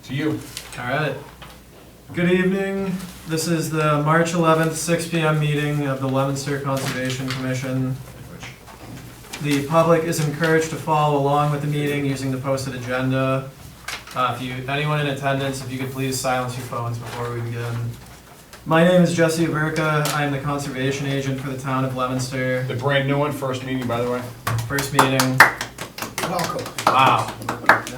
To you. All right. Good evening. This is the March 11th, 6 p.m. meeting of the Leominster Conservation Commission. The public is encouraged to follow along with the meeting using the posted agenda. Anyone in attendance, if you could please silence your phones before we begin. My name is Jesse Averka. I am the conservation agent for the town of Leominster. The brand new one, first meeting, by the way. First meeting. Welcome. Wow.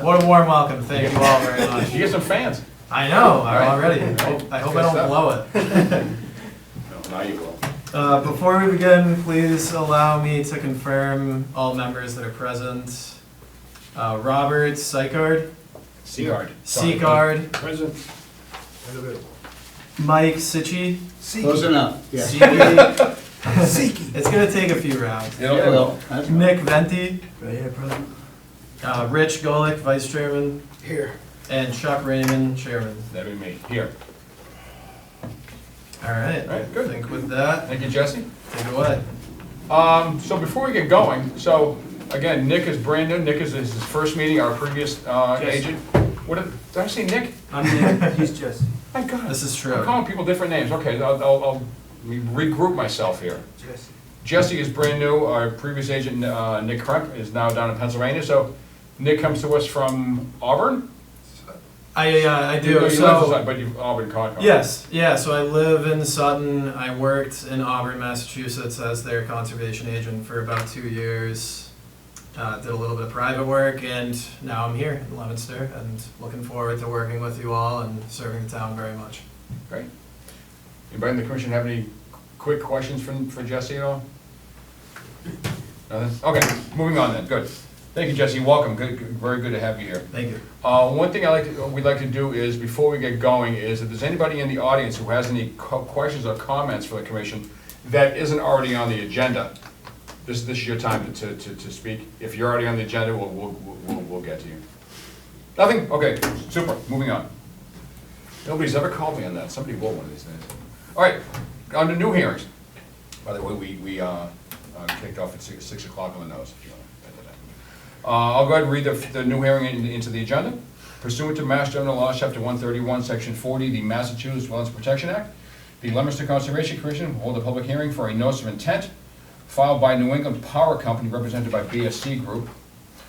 What a warm welcome. Thank you all very much. You get some fans. I know, Right. already. I hope I don't blow it. No, now you will. Before we begin, please allow me to confirm all members that are present. Robert Seigard. Seagard. Present. Mike Sitchy. Close enough. Yeah. Siki. It's gonna take a few rounds. Yeah, well. Nick Venti. Right here, President. Rich Golick, Vice Chairman. Here. And Chuck Raymond, Chairman. That'd be me. Here. All right. All right, good. I think with that, Thank you, Jesse. take it away. So before we get going, so again, Nick is brand new. Nick is his first meeting, our previous agent. What did I say, Nick? I'm Nick. He's Jesse. My God. This is true. I'm calling people different names. Okay, I'll regroup myself here. Jesse. Jesse is brand new. Our previous agent, Nick Kremp, is now down in Pennsylvania. So Nick comes to us from Auburn. I do. You live in So Sutton, but you've Auburn Con. yes, yeah. So I live in Sutton. I worked in Auburn, Massachusetts, as their conservation agent for about 2 years. Did a little bit of private work, and now I'm here in Leominster, and looking forward to working with you all and serving the town very much. Great. Anybody in the commission have any quick questions for Jesse at all? Nothing? Okay, moving on then. Good. Thank you, Jesse. Welcome. Good, very good to have you here. Thank you. One thing we'd like to do is, before we get going, is if there's anybody in the audience who has any questions or comments for the commission that isn't already on the agenda, this is your time to speak. If you're already on the agenda, we'll get to you. Nothing? Okay, super. Moving on. Nobody's ever called me on that. Somebody will one of these days. All right, on to new hearings. By the way, we kicked off at 6 o'clock on the nose, if you want to. I'll go ahead and read the new hearing into the agenda. Pursuant to Mass General Law, Chapter 131, Section 40, the Massachusetts Wetlands Protection Act, the Leominster Conservation Commission will hold a public hearing for a notice of intent filed by New England Power Company, represented by BSC Group,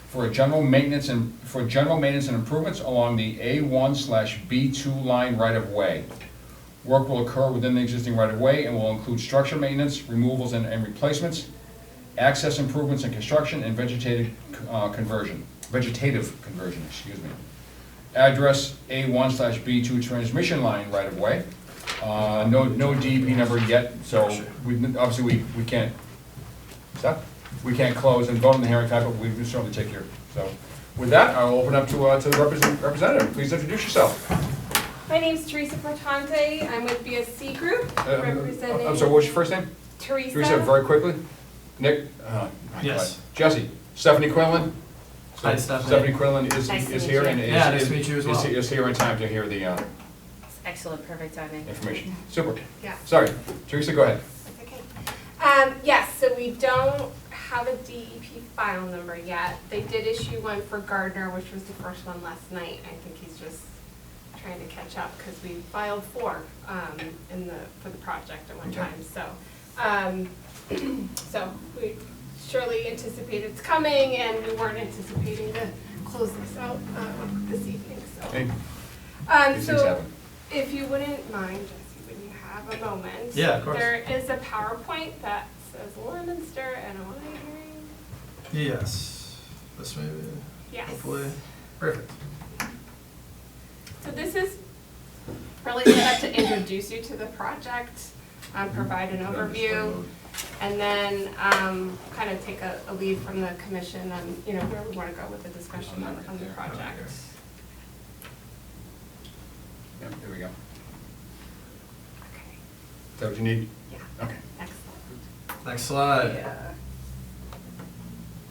for general maintenance and improvements along the A1/B2 line right-of-way. Work will occur within the existing right-of-way and will include structure maintenance, removals and replacements, access improvements and construction, and vegetative conversion, excuse me. Address A1/B2 transmission line right-of-way. No DEP number yet, so obviously we can't close and vote on the hearing tonight, but we can certainly take care. So with that, I'll open up to the representative. Please introduce yourself. My name's Teresa Portante. I'm with BSC Group, representing. I'm sorry, what's your first name? Teresa. Teresa, very quickly. Nick? Yes. Jesse? Stephanie Quinlan? Hi, Stephanie. Stephanie Quinlan Nice to is meet here you. and Yeah, nice to meet you as well. is here in time to hear the Excellent, perfect timing. information. Super. Yeah. Sorry, Teresa, go ahead. That's okay. Yes, so we don't have a DEP file number yet. They did issue one for Gardner, which was the first one last night. I think he's just trying to catch up because we filed 4 for the project at one Okay. time. So we surely anticipate it's coming, and we weren't anticipating to close this out this evening. So, Hey, these things so happen. if you wouldn't mind, Jesse, when you have a moment, Yeah, of course. there is a PowerPoint that says Leominster and a hearing. Yes. This maybe. Yes. Hopefully. Perfect. So this is really set up to introduce you to the project, provide an overview, and then kind of take a lead from the commission on where we want to go with the discussion on the project. Yeah, there we go. Okay. Is that what you need? Yeah. Okay. Excellent. Next slide. Yeah.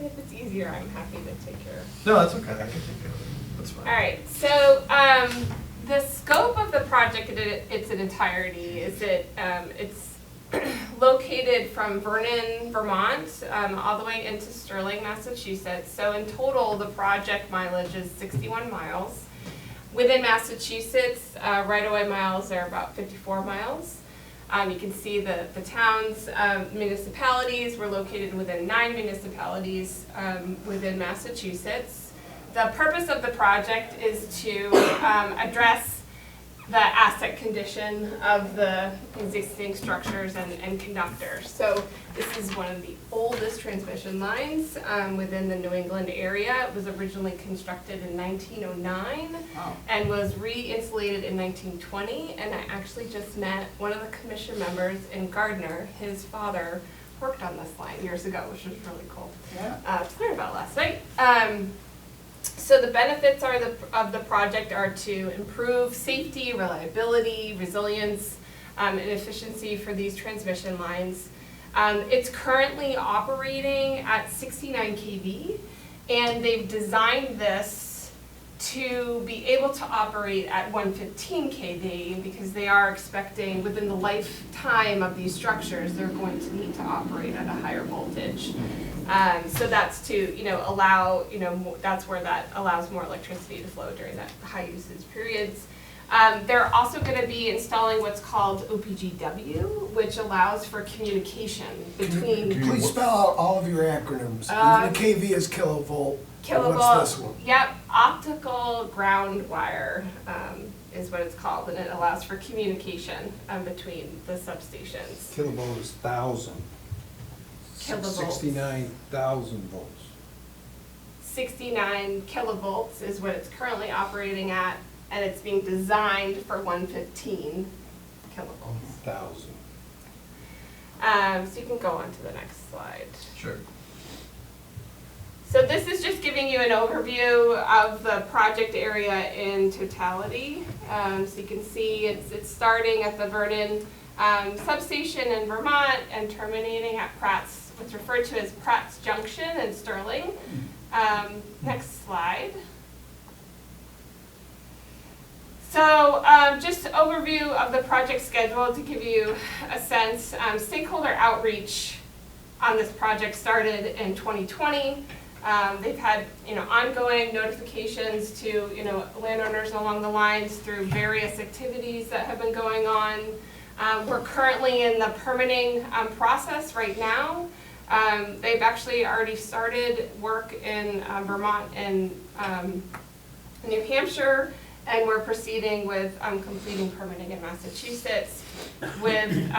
If it's easier, I'm happy to take your. No, that's okay. I can take it. That's fine. All right. So the scope of the project in its entirety is that it's located from Vernon, Vermont, all the way into Sterling, Massachusetts. So in total, the project mileage is 61 miles. Within Massachusetts, right-of-way miles are about 54 miles. You can see the towns, municipalities, we're located within 9 municipalities within Massachusetts. The purpose of the project is to address the asset condition of the existing structures and conductors. So this is one of the oldest transmission lines within the New England area. It was originally constructed in 1909 and was re-insulated in 1920. And I actually just met one of the commission members in Gardner. His father worked on this line years ago, which was really cool to learn about last night. So the benefits of the project are to improve safety, reliability, resilience, and efficiency for these transmission lines. It's currently operating at 69 kV, and they've designed this to be able to operate at 115 kV because they are expecting within the lifetime of these structures, they're going to need to operate at a higher voltage. So that's to, allow, that's where that allows more electricity to flow during that high usage periods. They're also going to be installing what's called OPGW, which allows for communication between Please spell out all of your acronyms. Even the KV is kilovolt. What's this one? Yep, optical ground wire is what it's called, and it allows for communication between the substations. Kilovolt is 1,000. Kilovolts. 69,000 volts. 69 kilovolts is what it's currently operating at, and it's being designed for 115 kilovolts. 1,000. So you can go on to the next slide. Sure. So this is just giving you an overview of the project area in totality. So you can see it's starting at the Vernon substation in Vermont and terminating at Pratt's, what's referred to as Pratt's Junction in Sterling. Next slide. So just overview of the project schedule to give you a sense. Stakeholder outreach on this project started in 2020. They've had ongoing notifications to landowners along the lines through various activities that have been going on. We're currently in the permitting process right now. They've actually already started work in Vermont and New Hampshire, and we're proceeding with completing permitting in Massachusetts with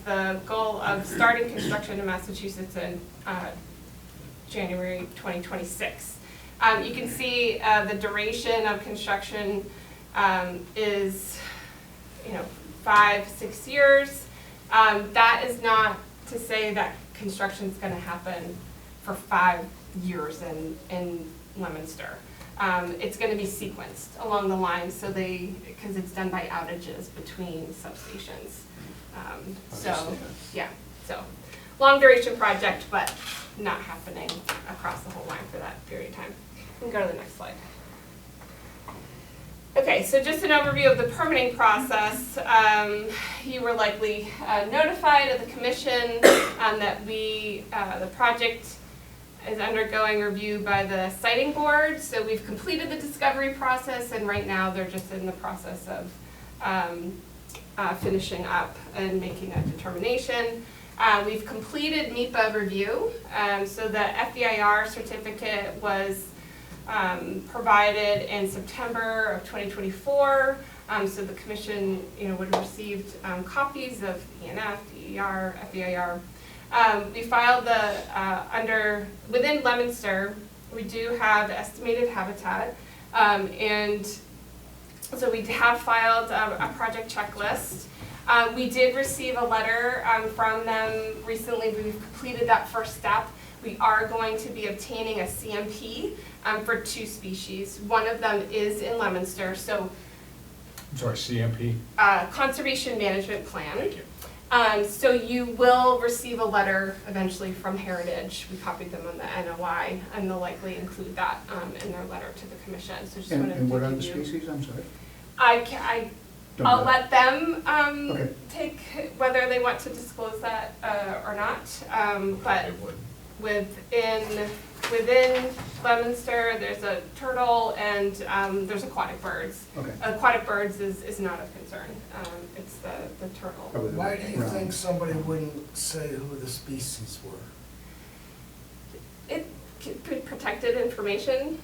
the goal of starting construction in Massachusetts in January 2026. You can see the duration of construction is 5-6 years. That is not to say that construction is going to happen for 5 years in Leominster. It's going to be sequenced along the line, because it's done by outages between substations. So long duration project, but not happening across the whole line for that period of time. We can go to the next slide. Okay, so just an overview of the permitting process. You were likely notified of the commission that the project is undergoing review by the siting board. So we've completed the discovery process, and right now they're just in the process of finishing up and making a determination. We've completed MEPA review. So the FEIR certificate was provided in September of 2024. So the commission, would have received copies of ENF, DER, FEIR. We filed within Leominster, we do have estimated habitat, and so we have filed a project checklist. We did receive a letter from them recently. We've completed that first step. We are going to be obtaining a CMP for 2 species. One of them is in Leominster, so I'm sorry, CMP? Conservation Management Plan. Thank you. So you will receive a letter eventually from Heritage. We copied them on the NOI, and they'll likely include that in their letter to the commission. So just wanted to And what are the give you. species, I'm sorry? I'll let them Okay. take whether they want to disclose that or not. But It would. within within Leominster, there's a turtle and there's aquatic birds. Okay. Aquatic birds is not of concern. It's the turtle. Probably the Why do you brown. think somebody wouldn't say who the species were? It could be protected information.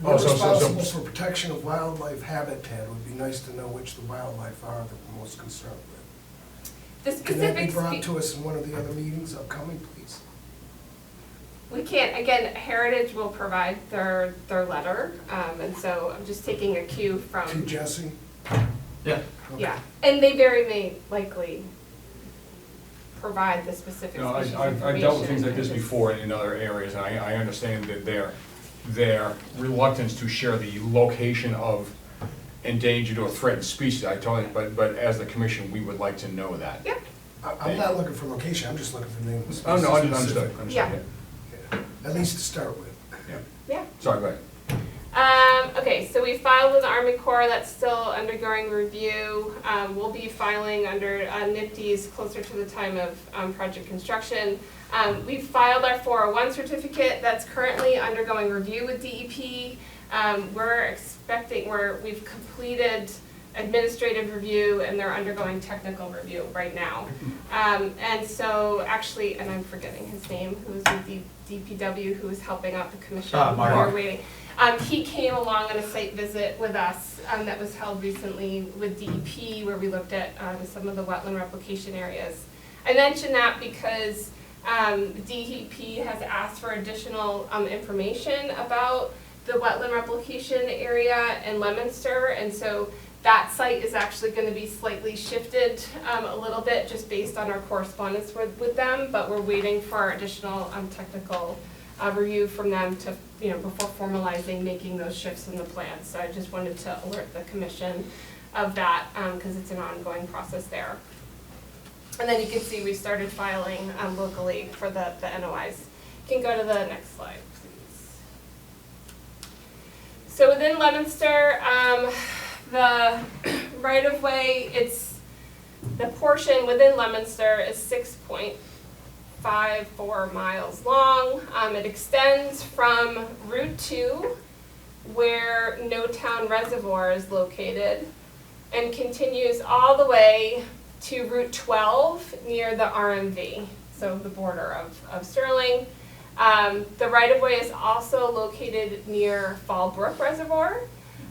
We're Oh, so- responsible for protection of wildlife habitat. It would be nice to know which the wildlife are that we're most concerned with. The Can that be specific, brought to us in one of the other meetings upcoming, please? we can't, again, Heritage will provide their letter, and so I'm just taking a cue To from, Jesse? Yeah. Okay. yeah. And they very may likely provide the specific No, species information. I've dealt with things like this and just- before in other areas, and I understand that their reluctance to share the location of endangered or threatened species, I totally, but as the commission, we would like to know that. Yeah, I'm not looking for location, I'm just looking for the name of the species. Oh, no, understood, Yeah. understood, At least to start with. yeah. yeah. Sorry, go ahead. Okay, so we filed with the Army Corps, that's still undergoing review. We'll be filing under NIPD's closer to the time of project construction. We've filed our 401 certificate, that's currently undergoing review with DEP. We've completed administrative review and they're undergoing technical review right now. And so actually, and I'm forgetting his name, who was with DPW, who was helping out the commission. Mark. We were waiting. He came along on a site visit with us that was held recently with DEP where we looked at some of the wetland replication areas. I mention that because DEP has asked for additional information about the wetland replication area in Leominster, and so that site is actually going to be slightly shifted a little bit just based on our correspondence with them, but we're waiting for additional technical review from them to, before formalizing making those shifts in the plan. So I just wanted to alert the commission of that because it's an ongoing process there. And then you can see we started filing locally for the NOIs. You can go to the next slide, please. So within Leominster, the right-of-way, the portion within Leominster is 6.54 miles long. It extends from Route 2, where No Town Reservoir is located, and continues all the way to Route 12 near the RMV, so the border of Sterling. The right-of-way is also located near Fall Brook Reservoir.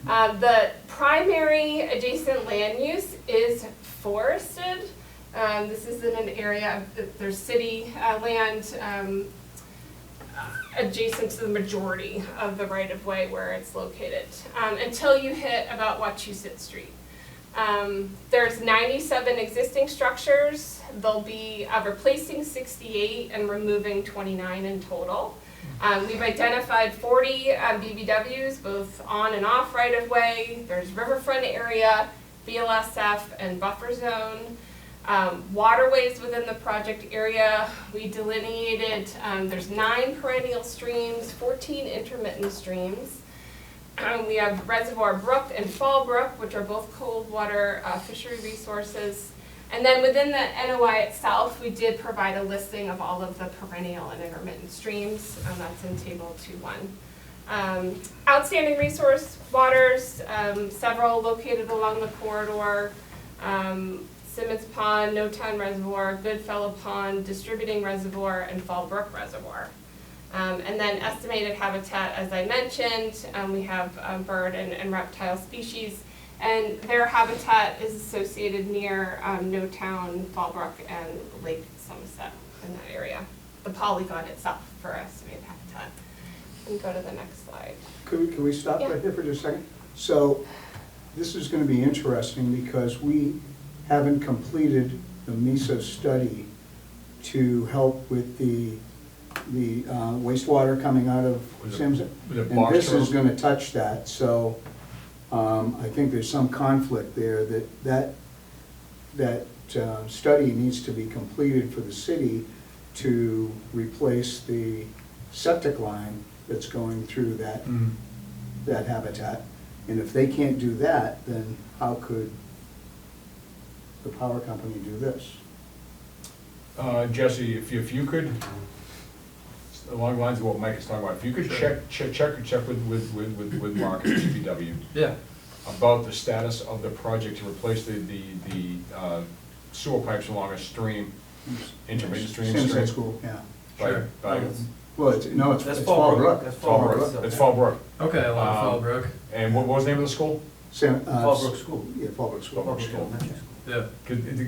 The primary adjacent land use is forested. This is in an area, there's city land adjacent to the majority of the right-of-way where it's located, until you hit about Wachusett Street. There's 97 existing structures. They'll be replacing 68 and removing 29 in total. We've identified 40 BBWs, both on and off right-of-way. There's riverfront area, BLSF, and buffer zone. Waterways within the project area, we delineated, there's 9 perennial streams, 14 intermittent streams. We have Reservoir Brook and Fall Brook, which are both cold water fishery resources. And then within the NOI itself, we did provide a listing of all of the perennial and intermittent streams, and that's in table 2.1. Outstanding resource waters, several located along the corridor. Simmons Pond, No Town Reservoir, Goodfellow Pond, Distributing Reservoir, and Fall Brook Reservoir. And then estimated habitat, as I mentioned, we have bird and reptile species, and their habitat is associated near No Town, Fall Brook, and Lake Somerset in that area. The polygon itself for estimated habitat. And go to the next slide. Can we stop Yeah. right there for just a second? So this is going to be interesting because we haven't completed the MESA study to help with the wastewater coming out of Was it- Sims. was it And Marsh this is or- going to touch that, so I think there's some conflict there that study needs to be completed for the city to replace the septic line that's going through that habitat. And if they can't do that, then how could the power company do this? Jesse, if you could along the lines of what Mike is talking about, if you could Sure. check with Mark at DPW Yeah, about the status of the project to replace the sewer pipes along a stream, intermittent stream. Sunset School, yeah. Sure. By, Well, it's That's Fall Brook. That's Fall Brook. Brook, it's Fall Brook. okay, along Um, Fallbrook, And what was the name of the school? Fallbrook School. Yeah, Fallbrook School. Fallbrook School. Elementary school. yeah,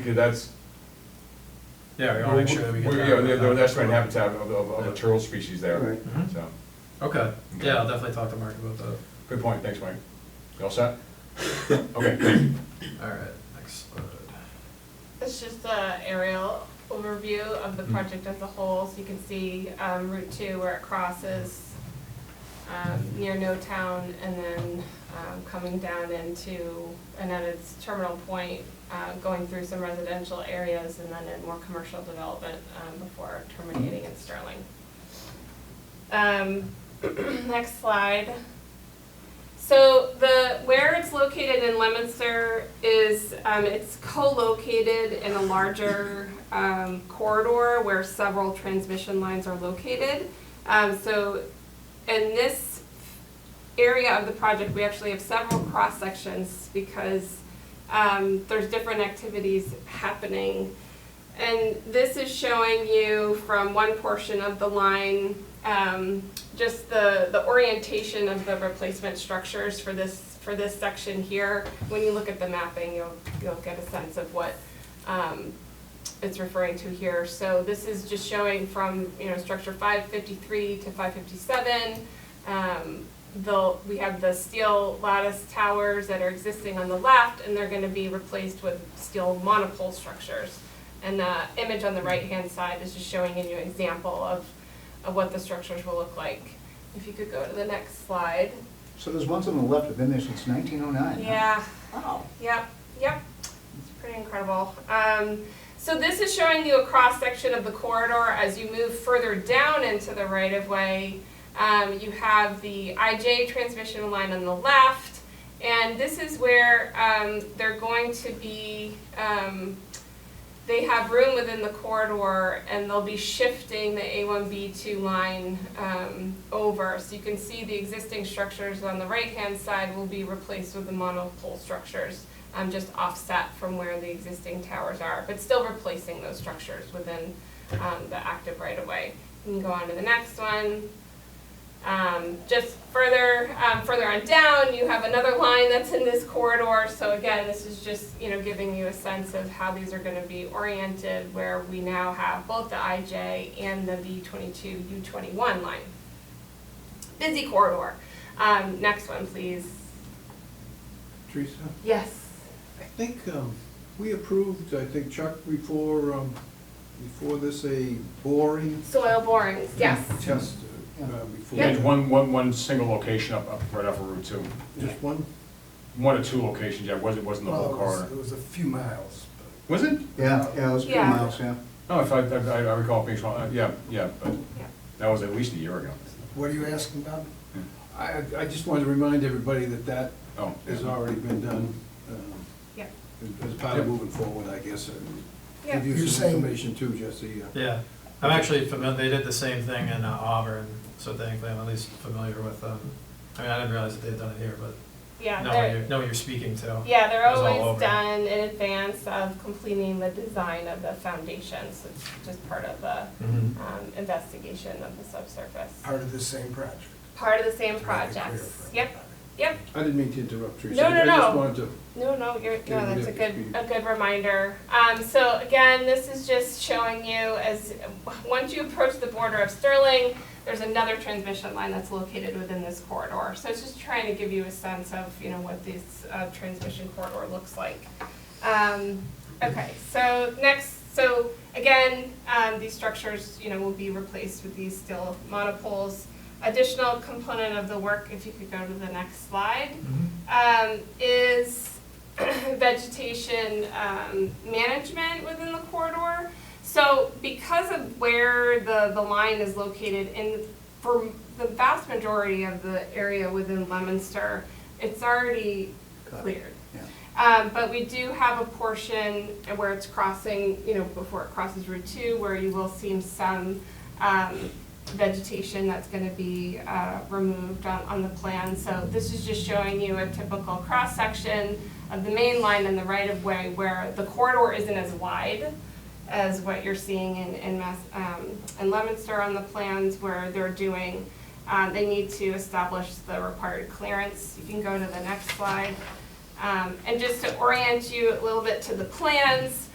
Could that's. yeah, we wanna make sure that we get that. Yeah, they're estimated habitat of a turtle species there, Right. Mhm. so, Okay, yeah, I'll definitely talk to Mark about that. good point, thanks, Mike. You all set? Okay, thank you. All right, next slide. It's just a aerial overview of the Mm. project as a whole, so you can see Route 2 where it crosses near No Town, and then coming down into, and at its terminal point, going through some residential areas, and then in more commercial development before terminating in Sterling. Next slide. So where it's located in Leominster is, it's co-located in a larger corridor where several transmission lines are located. So in this area of the project, we actually have several cross sections because there's different activities happening. And this is showing you from one portion of the line, just the orientation of the replacement structures for this section here. When you look at the mapping, you'll get a sense of what it's referring to here. So this is just showing from, structure 553 to 557. We have the steel lattice towers that are existing on the left, and they're going to be replaced with steel monopole structures. And the image on the right-hand side is just showing you an example of what the structures will look like. If you could go to the next slide. So there's ones on the left that have been there since 1909. huh? Yeah. Wow. Yep. It's pretty incredible. So this is showing you a cross-section of the corridor. As you move further down into the right-of-way, you have the IJ transmission line on the left, and this is where they're going to be, they have room within the corridor, and they'll be shifting the A1B2 line over. So you can see the existing structures on the right-hand side will be replaced with the monopole structures, just offset from where the existing towers are, but still replacing those structures within the active right-of-way. You can go on to the next one. Just further on down, you have another line that's in this corridor. So again, this is just giving you a sense of how these are going to be oriented, where we now have both the IJ and the V22 U21 line. Busy corridor. Next one, please. Teresa, Yes. I think we approved, Chuck, before this, a boring Soil borings. Yes. test before. There's one single location up right off of Route 2. Just one? One or two locations, yeah, it wasn't the whole Well, corridor. it was a few miles, Was it? Yeah, it was a few Yeah. miles, yeah. No, I recall being small, yeah, but Yeah. that was at least a year ago. but what are you asking about? I just wanted to remind everybody that Oh, has already been done Yeah. as part of moving forward, I guess. Yeah. Give you You're some saying- information too, Jesse. Yeah, I'm actually familiar, they did the same thing in Auburn, so thankfully I'm at least familiar with them. I mean, I didn't realize that they had done it here, but Yeah. know what you're speaking to. Yeah, they're It was all always over. done in advance of completing the design of the foundations. It's just part of the Mhm. investigation of the subsurface. Part of the same project. Part of the same To make it clear projects. for Yep, everybody. yep. I didn't mean to interrupt, Teresa. No, no, I just no. wanted to, No, everybody that's up to speed. a good reminder. So again, this is just showing you as, once you approach the border of Sterling, there's another transmission line that's located within this corridor. So it's just trying to give you a sense of, what this transmission corridor looks like. Okay, so next, so again, these structures, will be replaced with these steel monopoles. Additional component of the work, if you could go to the next slide, is vegetation management within the corridor. So because of where the line is located, for the vast majority of the area within Leominster, it's already cleared. Yeah. But we do have a portion where it's crossing, before it crosses Route 2, where you will see some vegetation that's gonna be removed on the plan. So this is just showing you a typical cross-section of the main line and the right-of-way where the corridor isn't as wide as what you're seeing in Leominster on the plans where they're doing, they need to establish the required clearance. You can go to the next slide. And just to orient you a little bit to the plans,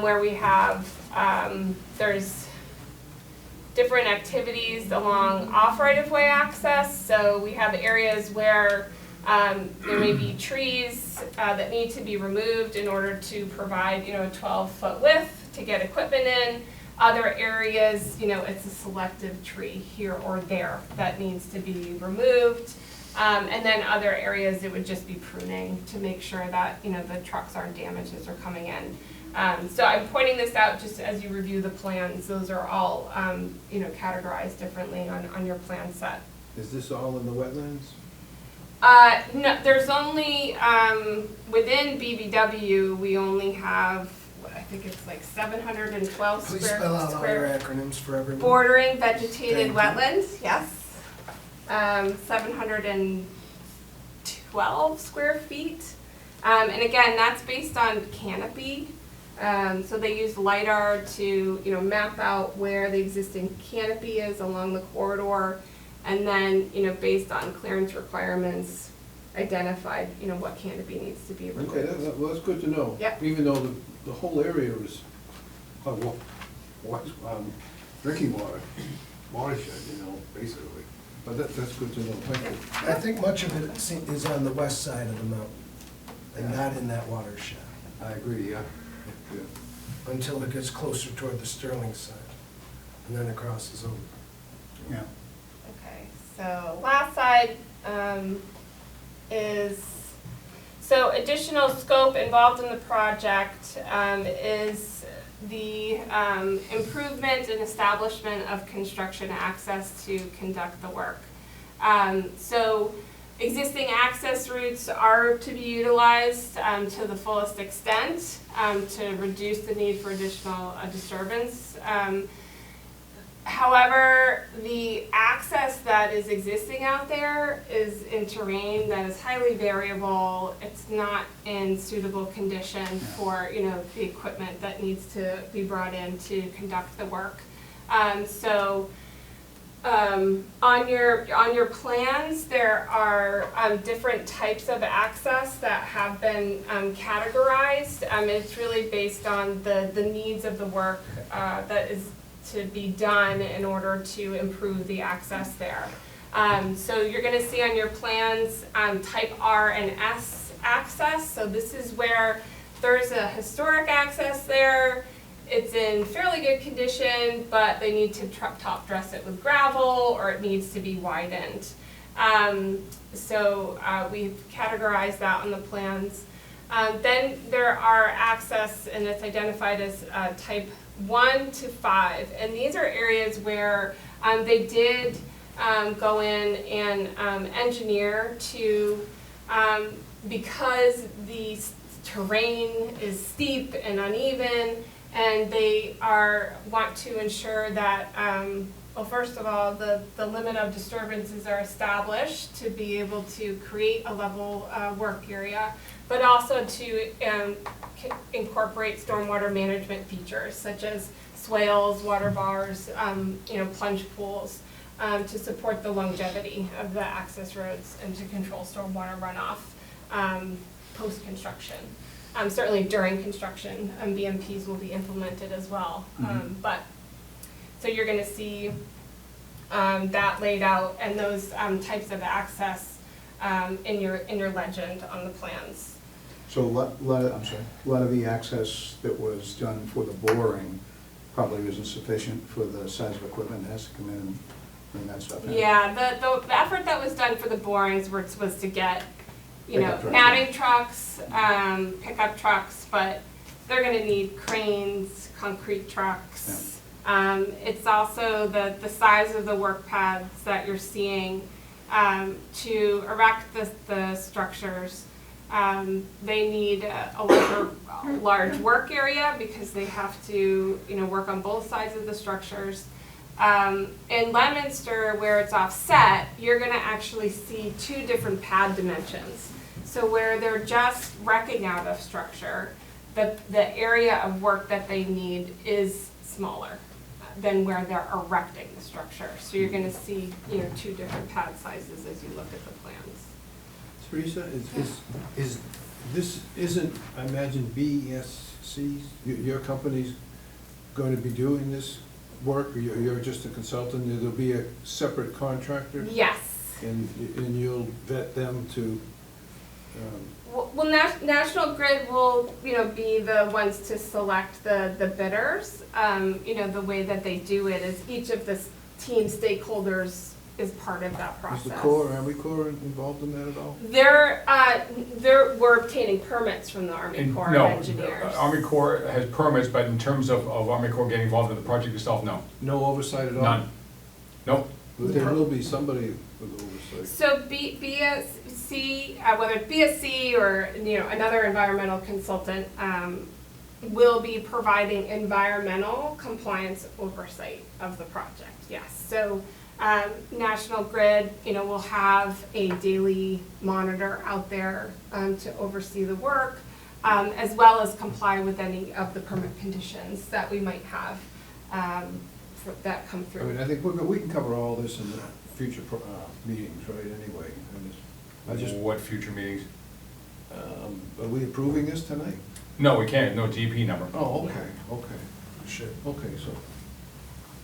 where we have, there's different activities along off right-of-way access. So we have areas where there may be trees that need to be removed in order to provide, a 12-foot width to get equipment in. Other areas, it's a selective tree here or there that needs to be removed. And then other areas, it would just be pruning to make sure that, the trucks aren't damaged as they're coming in. So I'm pointing this out just as you review the plans. Those are all, categorized differently on your plan set. Is this all in the wetlands? No, there's only, within BBW, we only have, I think it's like 712 Please square. spell out all your square acronyms for everyone. bordering vegetated Thank you. wetlands, yes. 712 square feet. And again, that's based on canopy. So they use LiDAR to, map out where the existing canopy is along the corridor. And then, based on clearance requirements, identified, what canopy needs to be removed. Okay, well, that's good to know. Yep. Even though the whole area is, drinking watershed, basically. But that's good to know, thank you. I think much of it is on the west side of the mountain, and not in that watershed, I agree, yeah. Yeah. until it gets closer toward the Sterling side, and then it crosses over. Yeah. Okay, so last slide is, so additional scope involved in the project is the improvement and establishment of construction access to conduct the work. So existing access routes are to be utilized to the fullest extent to reduce the need for additional disturbance. However, the access that is existing out there is in terrain that is highly variable. It's not in suitable condition for, the equipment that needs to be brought in to conduct the work. On your plans, there are different types of access that have been categorized. It's really based on the needs of the work that is to be done in order to improve the access there. So you're gonna see on your plans type R and S access. So this is where there's a historic access there. It's in fairly good condition, but they need to top dress it with gravel or it needs to be widened. We've categorized that on the plans. Then there are access, and it's identified as type 1 to 5, and these are areas where they did go in and engineer to, because the terrain is steep and uneven, and they want to ensure that, well, first of all, the limit of disturbances are established to be able to create a level work area, but also to incorporate stormwater management features such as swales, water bars, plunge pools, to support the longevity of the access roads and to control stormwater runoff post-construction. Certainly during construction, BMPs will be implemented as well. So you're going to see that laid out and those types of access in your legend on the plans. So a lot of the access that was done for the boring probably isn't sufficient for the size of equipment that has to come in and bring that stuff in. Yeah, the effort that was done for the borings was to get, Pickup trucks. matting trucks, pickup trucks, but they're gonna need cranes, concrete trucks. It's also the size of the work pads that you're seeing to erect the structures. They need a large work area because they have to, work on both sides of the structures. In Leominster, where it's offset, you're gonna actually see two different pad dimensions. So where they're just wrecking out a structure, the area of work that they need is smaller than where they're erecting the structure. So you're gonna see, two different pad sizes as you look at the plans. Teresa, this isn't, I imagine BSC, your company's going to be doing this work, or you're just a consultant, there'll be a separate contractor? Yes. And you'll vet them to, Well, National Grid will, be the ones to select the bidders. The way that they do it is each of the team stakeholders is part of that is process. the Corps, Army Corps involved in that at all? We're obtaining permits from the Army Corps of Engineers. Army Corps has permits, but in terms of Army Corps getting involved in the project itself, no. No oversight at all? None. Nope. But there will be somebody with oversight. So BSC, whether it's BSC or, another environmental consultant, will be providing environmental compliance oversight of the project, yes. So, National Grid, will have a daily monitor out there, to oversee the work, as well as comply with any of the permit conditions that we might have, that come I through. mean, I think we can cover all this in the future meetings, right, anyway. I just, What future meetings? are we approving this tonight? No, we can't, no DP number. Oh, okay, okay, Should, okay, so.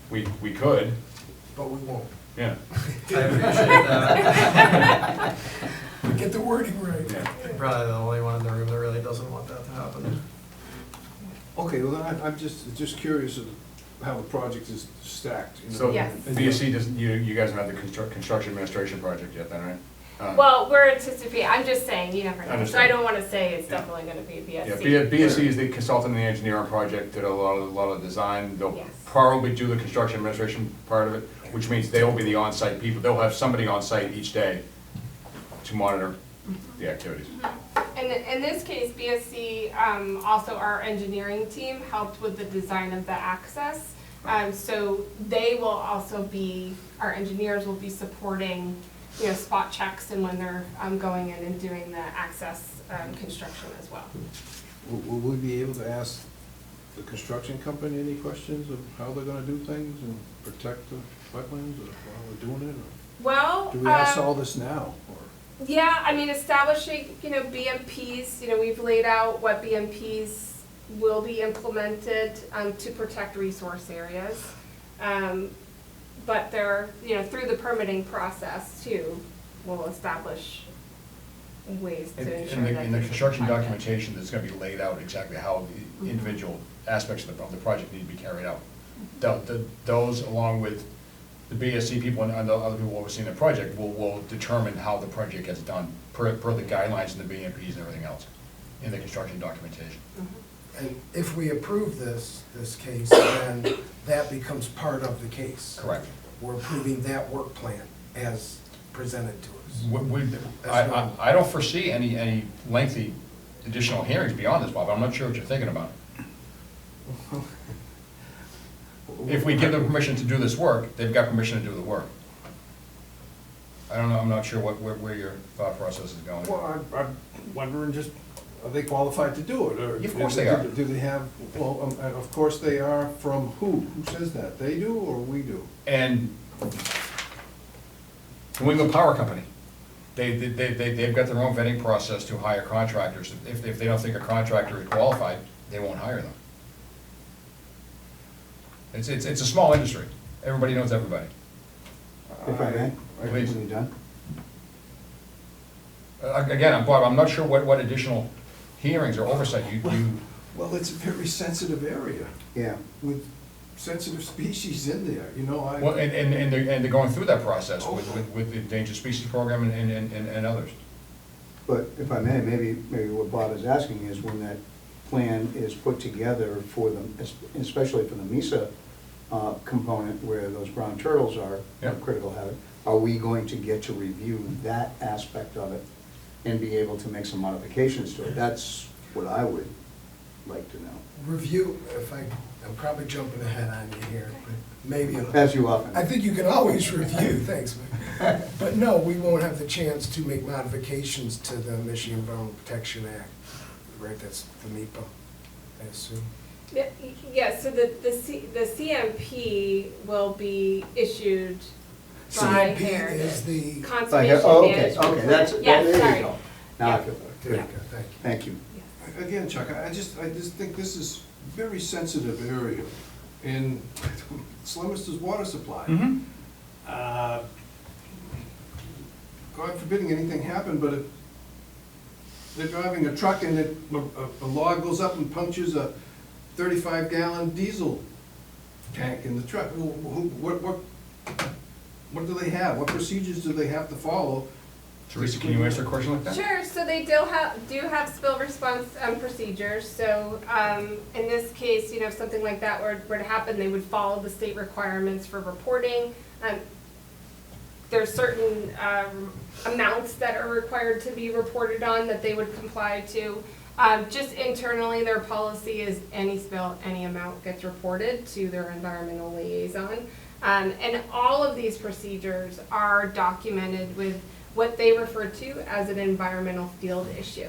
We could, but we won't. yeah. I appreciate that. Get the wording right. Yeah. I'm probably the only one in the room that really doesn't want that to happen. Okay, well, I'm just curious of how the project is stacked. So Yes. BSC doesn't, you guys don't have the construction administration project yet then, right? Well, we're anticipating, I'm just saying, you never know, so Understand. I don't wanna say it's Yeah. definitely gonna be Yeah, BSC. BSC is the consultant and the engineer on project, did a lot of design. They'll Yes. probably do the construction administration part of it, which means they will be the on-site people. They'll have somebody on site each day to monitor the activities. And in this case, BSC, also our engineering team helped with the design of the access. So they will also be, our engineers will be supporting, spot checks and when they're going in and doing the access construction as well. Will we be able to ask the construction company any questions of how they're gonna do things and protect the wetlands, or while we're doing it? Or Well, do we ask all this now, or? yeah, I mean, establishing, BMPs, we've laid out what BMPs will be implemented to protect resource areas. But they're, through the permitting process too, we'll establish ways to ensure that. In the there's construction compliance. documentation, that's gonna be laid out exactly how the individual aspects of the project need to be carried out. Those, along with the BSC people and the other people overseeing the project, will determine how the project gets done, per the guidelines and the BMPs and everything else in the construction documentation. And if we approve this case, then that becomes part of the case. Correct. We're approving that work plan as presented to us. I don't foresee any lengthy additional hearings beyond this, Bob. I'm not sure what you're thinking about. If we give them permission to do this work, they've got permission to do the work. I don't know, I'm not sure where your thought process is going. Well, I'm wondering just, are they qualified to do it, or? Of course they are. Do they have, well, of course they are, from who? Who says that? They do, or we do? And New England Power Company, they've got their own vetting process to hire contractors. If they don't think a contractor is qualified, they won't hire them. It's a small industry. Everybody knows everybody. If I may, Please. are we done? Again, Bob, I'm not sure what additional hearings or oversight you, Well, it's a very sensitive area Yeah, with sensitive species in there, well, and they're going through that process with the Endangered Species Program and others. but if I may, maybe what Bob is asking is when that plan is put together for the, especially for the MESA component where those brown turtles are Yeah. of critical habitat, are we going to get to review that aspect of it and be able to make some modifications to it? That's what I would like to know. Review, I'm probably jumping ahead on you here, but maybe. as you often. I think you can always review, thanks, Mike. But no, we won't have the chance to make modifications to the Michigan Environmental Protection Act, right, that's the MIPA, I assume. Yeah, so the CMP will be issued by CMP Heritage. is the, Conservation Oh, okay, Management. okay, that's, Yes, there sorry. you go. Now I Yeah. feel better. there you go, thank you. Thank you. Again, Chuck, I just think this is very sensitive area in Leominster's water supply. Mm-hmm. Uh, God forbidding anything happened, but if they're driving a truck and a log goes up and punctures a 35-gallon diesel tank in the truck, what do they have? What procedures do they have to follow? Teresa, can you answer a question like that? Sure, so they do have spill response procedures, so in this case, you know, if something like that were to happen, they would follow the state requirements for reporting. There's certain amounts that are required to be reported on that they would comply to. Just internally, their policy is any spill, any amount gets reported to their environmental liaison. And all of these procedures are documented with what they refer to as an environmental field issue.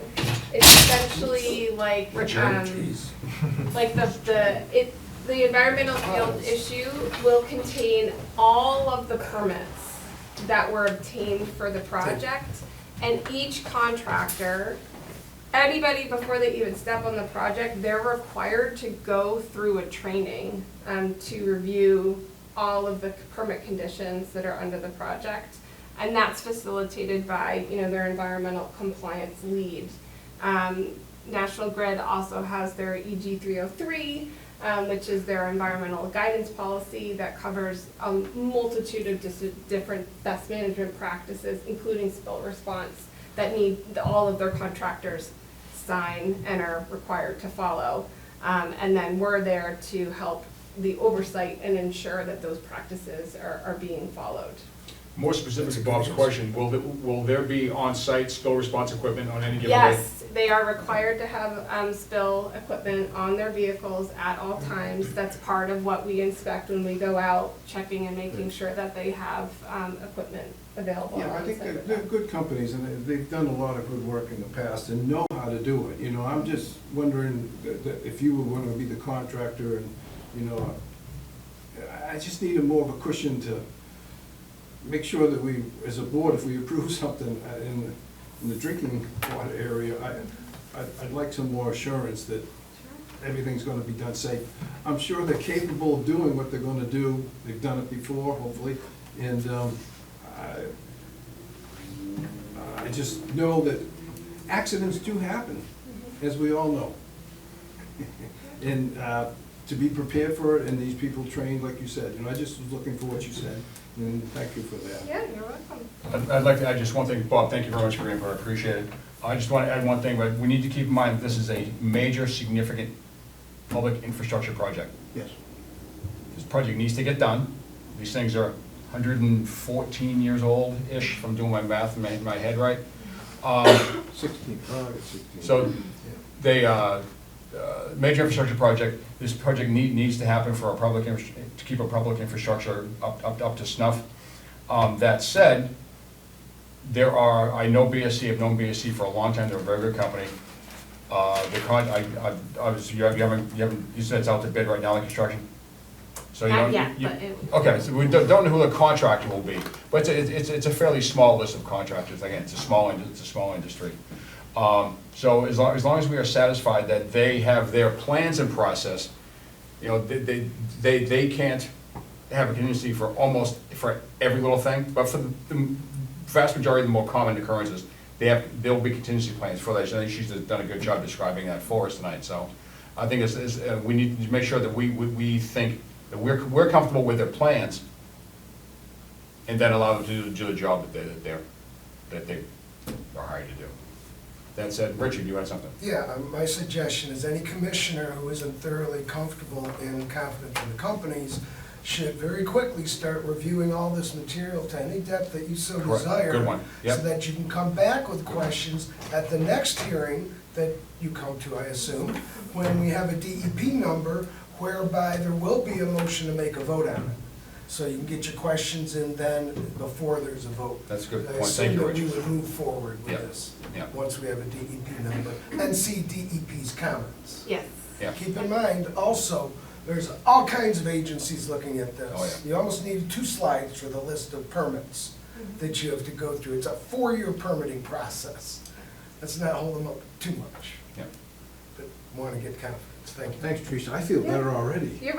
It's essentially like, like the environmental field issue will contain all of the permits that were obtained for the project, and each contractor, anybody before they even step on the project, they're required to go through a training to review all of the permit conditions that are under the project. And that's facilitated by, you know, their environmental compliance lead. National Grid also has their EG 303, which is their environmental guidance policy that covers a multitude of different best management practices, including spill response, that need all of their contractors sign and are required to follow. And then we're there to help the oversight and ensure that those practices are being followed. More specific to Bob's question, will there be on-site spill response equipment on any given day? Yes, they are required to have spill equipment on their vehicles at all times. That's part of what we inspect when we go out, checking and making sure that they have equipment available. Yeah, I think on-site with they're them. good companies, and they've done a lot of good work in the past and know how to do it. You know, I'm just wondering that if you were gonna be the contractor and, you know, I just need more of a cushion to make sure that we, as a board, if we approve something in the drinking water area, I'd like some more assurance that everything's gonna be done safe. I'm sure they're capable of doing what they're gonna do. They've done it before, hopefully, and I just know that accidents do happen, as we all know. And to be prepared for it, and these people trained, like you said, you know, I just was looking for what you said, and thank you for that. Yeah, you're welcome. I'd like to add just one thing. Bob, thank you very much for your input, I appreciate it. I just want to add one thing, but we need to keep in mind that this is a major, significant public infrastructure project. Yes. This project needs to get done. These things are 114 years old-ish, if I'm doing my math in my head right. 16, 16. So they, major infrastructure project, this project needs to happen for our to keep our public infrastructure up to snuff. That said, I know BSC, I've known BSC for a long time, they're a very good company. You said it's out to bid right now, the construction? So you Not don't- yet, you- but it. Okay, so we don't know who the contractor will be, but it's a fairly small list of contractors, again, it's a small industry. So as long as we are satisfied that they have their plans in process, you know, they can't have a contingency for every little thing, but for the vast majority of the more common occurrences, there'll be contingency plans for that. I think she's done a good job describing that for us tonight, so I think we need to make sure that we think that we're comfortable with their plans, and then allow them to do the job that they are hired to do. That said, Richard, you had something? Yeah, my suggestion is any commissioner who isn't thoroughly comfortable and confident in the companies should very quickly start reviewing all this material to any depth that you so Correct. desire. Good one. Yep. So that you can come back with questions at the next hearing that you come to, I assume, when we have a DEP number whereby there will be a motion to make a vote on it. so you can get your questions in then before there's a vote. That's a good I point, thank you, assume that we Rich. would move forward with Yeah, this, yeah. once we have a DEP number, and see DEP's comments. Yes. Yeah. Keep in mind, also, there's all kinds of agencies looking at this. Oh, yeah. You almost need 2 slides for the list of permits that you have to go through. It's a 4-year permitting process. Let's not hold them up too much, Yeah. but want to get confidence. Thank you. Thanks, Teresa, I feel better already. You're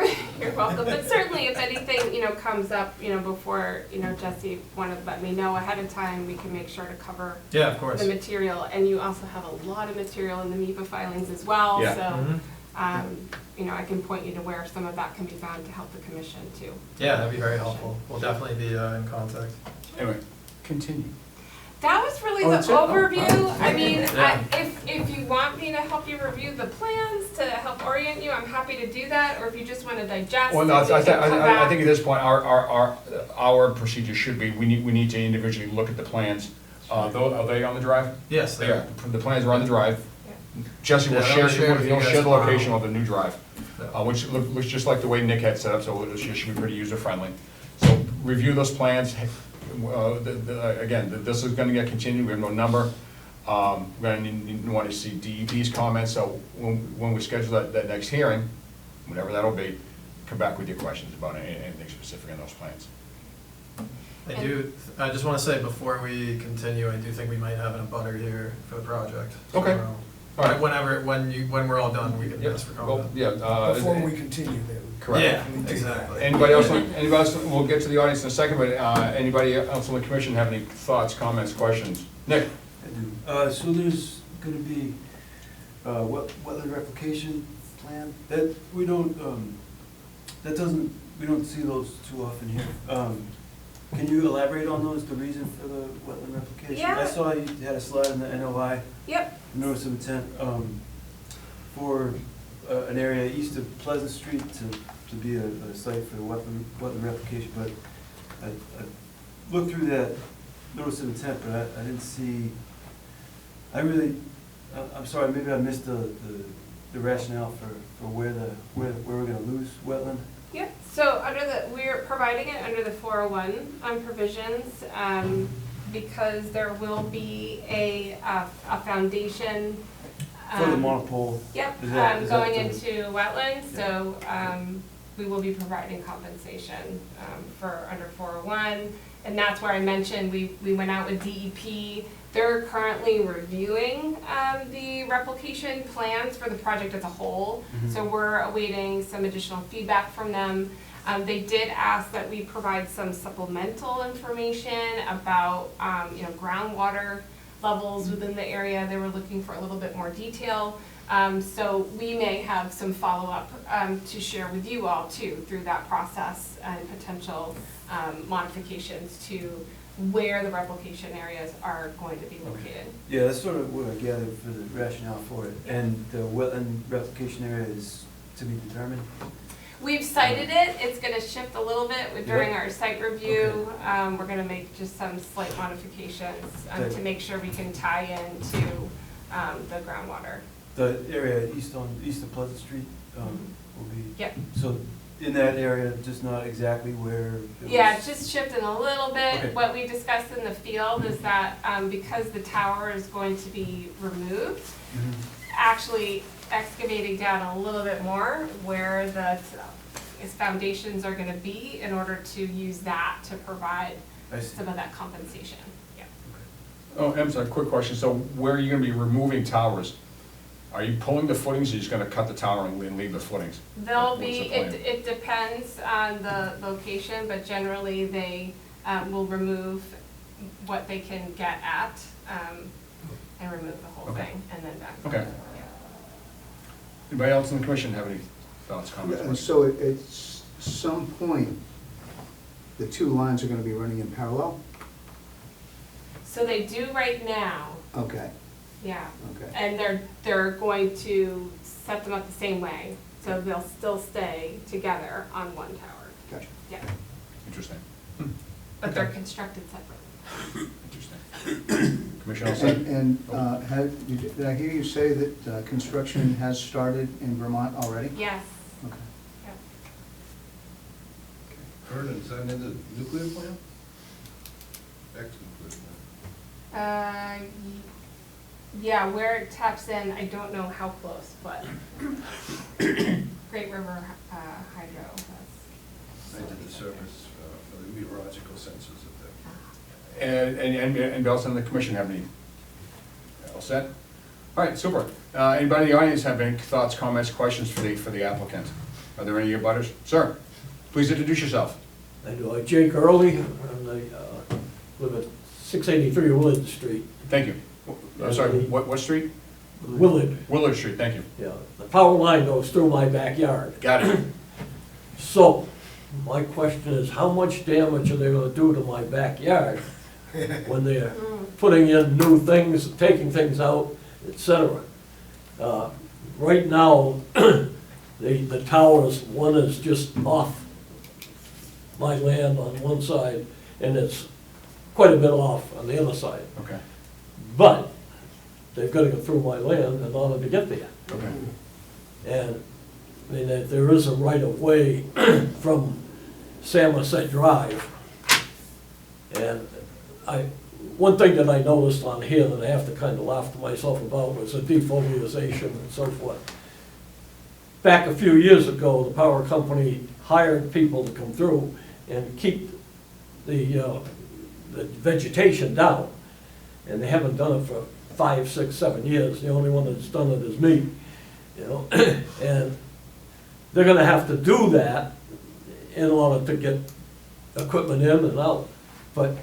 welcome, but certainly if anything, comes up, before, Jesse wanted to let me know ahead of time, we can make sure to cover Yeah, of course. the material, and you also have a lot of material in the MIPA filings as well, Yeah. so, I can point you to where some of that can be found to help the commission too. Yeah, that'd be very helpful. We'll definitely be in contact. Anyway, continue. That was really Oh, the that's it? Oh, overview. wow. I mean, Yeah. if you want me to help you review the plans to help orient you, I'm happy to do that, or if you just wanna digest. Well, no, and we can come I back. think at this point, our procedure should be, we need to individually look at the plans. Are they on the drive? Yes, They there. are. The plans are on the drive. Yeah. Jesse will Yeah, share, I'll share with you he'll guys share the tomorrow. location of the new drive, Yeah. which looks just like the way Nick had set up, so it should be pretty user-friendly. So review those plans. Again, this is gonna get continued, we have no number. We're gonna want to see DEP's comments, so when we schedule that next hearing, whenever that'll be, come back with your questions about anything specific in those plans. I just want to say before we continue, I do think we might have an abutter here for the project. Okay. tomorrow. All right. when we're all done, we can Yep. ask for Well, comment. yeah. Before we continue, then. Correct. Yeah, exactly. Anybody else, we'll get to the audience in a second, but anybody else on the commission have any thoughts, comments, questions? Nick? I do. So there's gonna be, wetland replication plan, that, we don't, we don't see those too often here. Can you elaborate on those, the reason for the wetland replication? Yeah. I saw you had a slide in the NOI, Yep, notice of intent, for an area east of Pleasant Street to be a site for wetland replication, but I looked through that notice of intent, but I didn't see, I'm sorry, maybe I missed the rationale for where we're gonna lose wetland. yep. So we're providing it under the 401 provisions, because there will be a foundation. For the monopole. Yep, Is that going the- into wetlands, so we will be providing compensation for under 401. And that's where I mentioned, we went out with DEP. They're currently reviewing the replication plans for the project as a whole. Mhm. So we're awaiting some additional feedback from them. They did ask that we provide some supplemental information about, groundwater levels within the area. They were looking for a little bit more detail. So we may have some follow-up to share with you all too, through that process and potential modifications to where the replication areas are going to be located. Yeah, that's sort of what I gathered for the rationale for it. And the wetland replication area is to be determined? We've cited it, it's gonna shift a little bit during Yeah. our site review. We're gonna make just some slight modifications to Okay. make sure we can tie into the groundwater. The area east of Pleasant Street will be? Yep. So in that area, just not exactly where? it Yeah, was- it's just shifting a little bit. Okay. What we discussed in the field is that because the tower is going to be removed, Mhm. actually excavating down a little bit more where the foundations are gonna be in order to use that to provide I see. some of that compensation. Yeah. Oh, I'm sorry, quick question. So where are you gonna be removing towers? Are you pulling the footings, or you're just gonna cut the tower and leave the footings? They'll What's the be, plan? it depends on the location, but generally they will remove what they can get at and remove the whole Okay. thing and then back. Okay. Yeah. Anybody else in the commission have any thoughts, And comments? so at some point, the 2 lines are gonna be running in parallel? So they do right now, Okay, yeah. okay. And they're going to set them up the same way, so they'll still stay together on one tower. Gotcha. Yeah, Interesting. but they're constructed separately. Interesting. Commissioner, all set? Did I hear you say that construction has started in Vermont already? Yes. Okay. Yeah. Vernon, is that in the nuclear plant? Ex-nuclear plant. Yeah, where it taps in, I don't know how close, but Great River Hydro has. I did the service for the meteorological sensors at that. And Bill, and the commission have any? All set? All right, super. Anybody in the audience have any thoughts, comments, questions for the applicant? Are there any butters? Sir, please introduce yourself. I do, Jake Early, and I live at 683 Willard Street. Thank you. I'm sorry, what street? Willard, Willard Street, thank you. yeah. The power line goes through my backyard. Got it. So, my question is, how much damage are they gonna do to my backyard when they're putting in new things, taking things out, et cetera? Right now, the towers, one is just off my land on one side, and it's quite a bit off on the other side. Okay, But they've got to go through my land in order to get there. okay. And, I mean, there is a right-of-way from Samoset Drive. And one thing that I noticed on here that I have to kind of laugh to myself about was the defoliation and so forth. Back a few years ago, the power company hired people to come through and keep the vegetation down. And they haven't done it for 5, 6, 7 years. The only one that's done it is me, you know? And they're gonna have to do that in order to get equipment in and out. But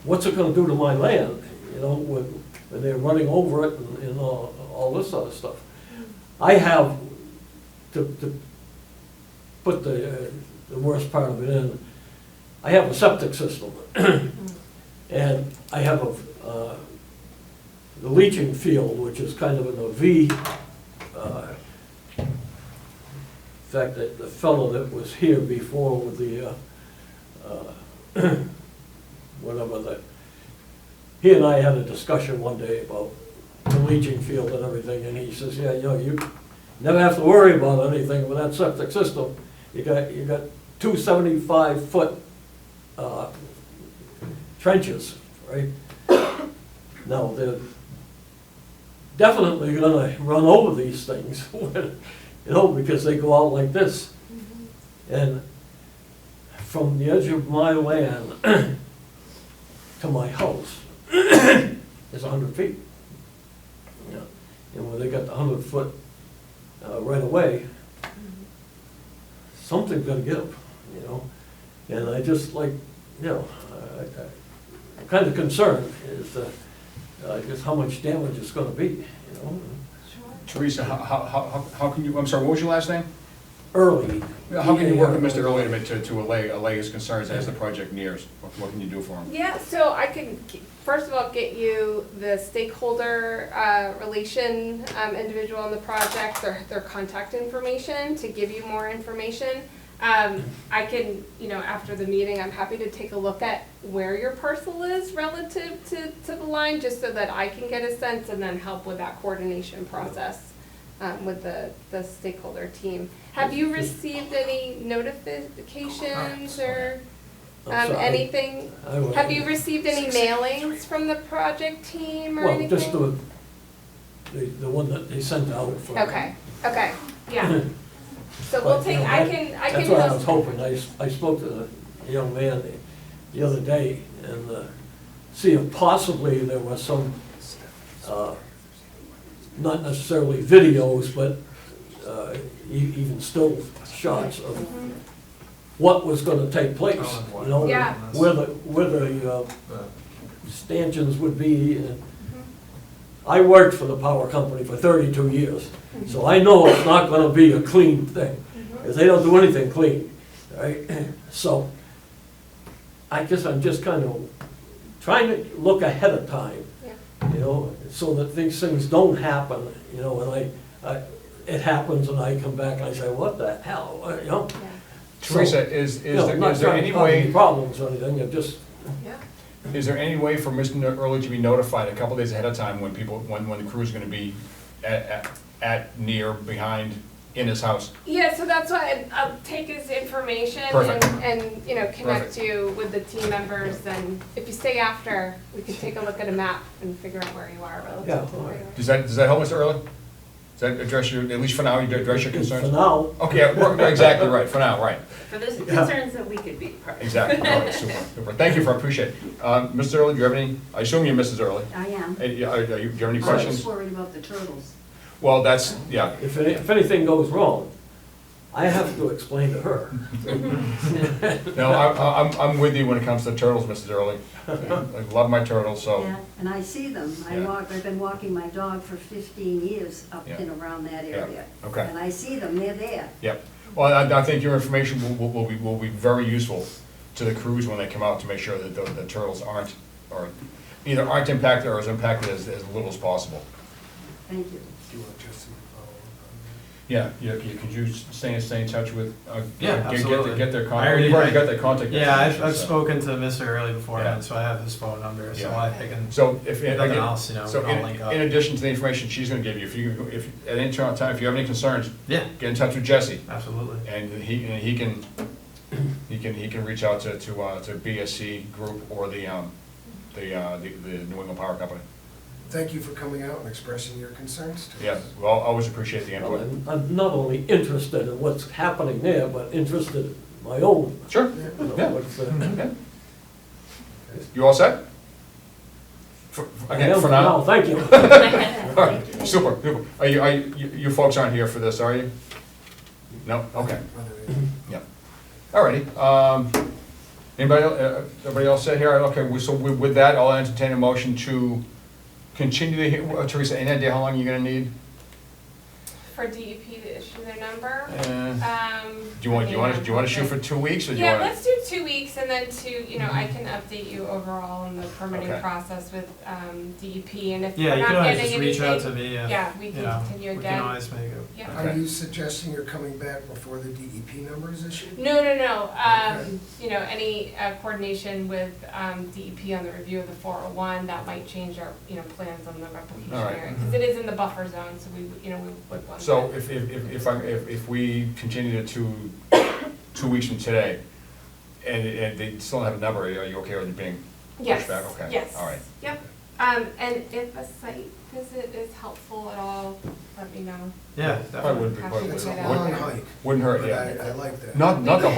what's it gonna do to my land, you know, when they're running over it and all this other stuff? I have, to put the worst part of it in, I have a septic system. And I have the leaching field, which is kind of in a V. In fact, the fellow that was here before with the, he and I had a discussion one day about the leaching field and everything, and he says, yeah, you know, you never have to worry about anything with that septic system. You got 275-foot trenches, right? Now, they're definitely gonna run over these things, you know, because they go out like this. And from the edge of my land to my house is 100 feet. Yeah. And when they got the 100-foot right away, something's gonna get them, you know? And I just like, you know, I'm kind of concerned is just how much damage it's gonna be, you know? Teresa, how can you, I'm sorry, what was your last name? Early. How can you work with Mr. Early to allay his concerns as the project nears? What can you do for him? Yeah, so I can, first of all, get you the stakeholder relation individual on the project, their contact information to give you more information. I can, you know, after the meeting, I'm happy to take a look at where your parcel is relative to the line, just so that I can get a sense and then help with that coordination process with the stakeholder team. Have you received any notifications or anything? Have you received any mailings from the project team or anything? Well, just the one that they sent out for. Okay, yeah. So we'll take, I can. That's what I was hoping. I spoke to the young man the other day and see if possibly there was some, not necessarily videos, but even still shots of what was gonna take place, you know? Yeah. Where the stanchions would be. And I worked for the power company for 32 years, so I know it's not gonna be a clean thing, because they don't do anything clean, right? So, I guess I'm just kind of trying to look ahead of time, you know, so that these things don't happen, you know, and it happens and I come back and I say, what the hell, you know? Teresa, is there any way, problems or anything, it just, is there any way for Mr. Early to be notified a couple days ahead of time when the crew is gonna be near, behind in his house. Yeah, so that's why I'll take his information Perfect. and, you know, connect Perfect. you with the team members, and if you stay after, we can take a look at a map and figure out where you are Yeah, relative to all where right. you are. Does that help, Mr. Early? Does that address your, at least for now, you address your concerns? For now, Okay, yeah, exactly right, for now, right. For those concerns that we could be part of. Exactly, all right, super, super. Thank you for, appreciate it. Mr. Early, do you have any, I assume you're Mrs. Early. I am. Do you have any I was questions? worried about the turtles. Well, that's, yeah, if anything goes wrong, I have to explain to her. no, I'm with you when it comes to turtles, Mrs. Early. I love my turtles, so, Yeah, and I see them. Yeah. I've been walking my dog for 15 years up Yeah. and around that Yeah, area. okay. And I see them, they're there. yep. Well, I think your information will be very useful to the crews when they come out to make sure that the turtles aren't, or either aren't impacted or as impacted as little as possible. Thank you. Do you want Jesse to follow up Yeah, could you stay in touch with, Yeah, absolutely. get their I contact, already- you've already got their contact Yeah, information, I've so. spoken to Mr. Early Yeah. beforehand, so I have his phone number, so Yeah. I can, So if, Nothing again, else, you know, so we can all link up. in addition to the information she's gonna give you, if at any time, if you have any concerns, yeah, get in touch with Jesse, absolutely. and he can reach out to BSC Group or the New England Power Company. Thank you for coming out and expressing your concerns to us. Yeah, well, always appreciate the Well, input. I'm not only interested in what's happening there, but interested in my own. Sure, You know, Yeah. what's, yeah. You all set? I Again, am for now? now, thank you. All right, super, super. You folks aren't here for this, are you? No, okay. Yeah. All righty. Everybody else set here? Okay, so with that, I'll entertain a motion to continue the, Teresa, any idea how long you're gonna need? For DEP to issue their number. Do you want to shoot for 2 weeks, or do you Yeah, want let's do 2 weeks, and then I can update you overall on the permitting Okay. process with DEP, and if Yeah, we're you not can always getting just reach out to anything, me if, yeah, we you can know, continue we can again. always make it. Yeah. Okay. Are you suggesting you're coming back before the DEP number is issued? No, Okay. any coordination with DEP on the review of the 401, that might change our, plans on the replication All right. area, because it is in the buffer zone, so we would want. So that. if we continue to 2 weeks from today, and they still don't have a number, are you okay with it being Yes, pushed back? Okay, yes. all right. Yep, and if a site visit is helpful at all, let me know. Yeah, Probably definitely. wouldn't be, probably It's a Right out long there. hike, wouldn't hurt, but yeah. I like that. Not the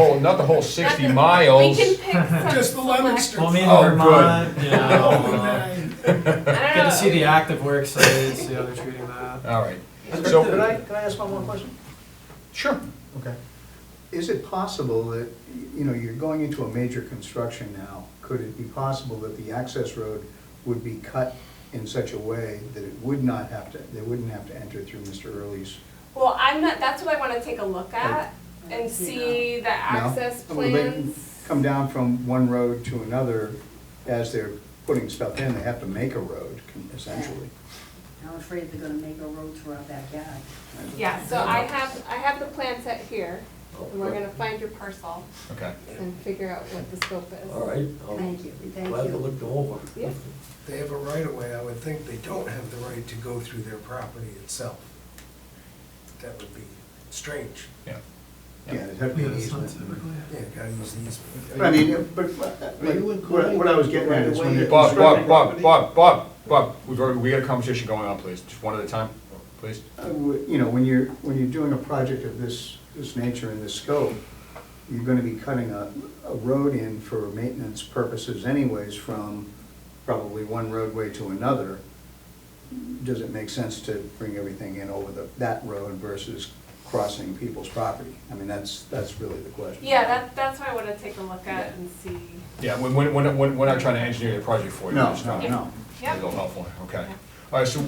whole 60 We miles. can pick some Just the Leominster. We'll meet in Oh, Vermont, you Oh, know, man. I don't get know. to see the active work sites, see how they're treating that. All right. Can So, I ask one more question? sure. Okay. Is it possible that, you're going into a major construction now, could it be possible that the access road would be cut in such a way that it would not have to, they wouldn't have to enter through Mr. Early's? Well, that's what I wanna take a look at and see the access No? Well, they can plans. come down from one road to another as they're putting stuff in, they have to make a road, essentially. I'm afraid they're gonna make a road through our backyard. Yeah, so I have the plan set here, and we're gonna find your parcel Okay. and figure out what the scope is. All right. I'll Thank you, thank glad to you. look them over. Yeah. They have a right of way, I would think they don't have the right to go through their property itself. That would be strange. Yeah. Yeah, it'd have to be Yeah, an that's not easement. typically. Yeah, gotta use the easement. But I mean, but, Are you including what I was getting at is when you're Bob, constructing Bob, we got a conversation going on, please, just one at a time, please. when you're doing a project of this nature and this scope, you're gonna be cutting a road in for maintenance purposes anyways from probably one roadway to another. Does it make sense to bring everything in over that road versus crossing people's property? I mean, that's really the question. Yeah, that's what I wanna take a look at and see. Yeah, we're not trying to engineer the project for you. No, just no, trying to- no. Yep. It'll helpful, okay. All right, so,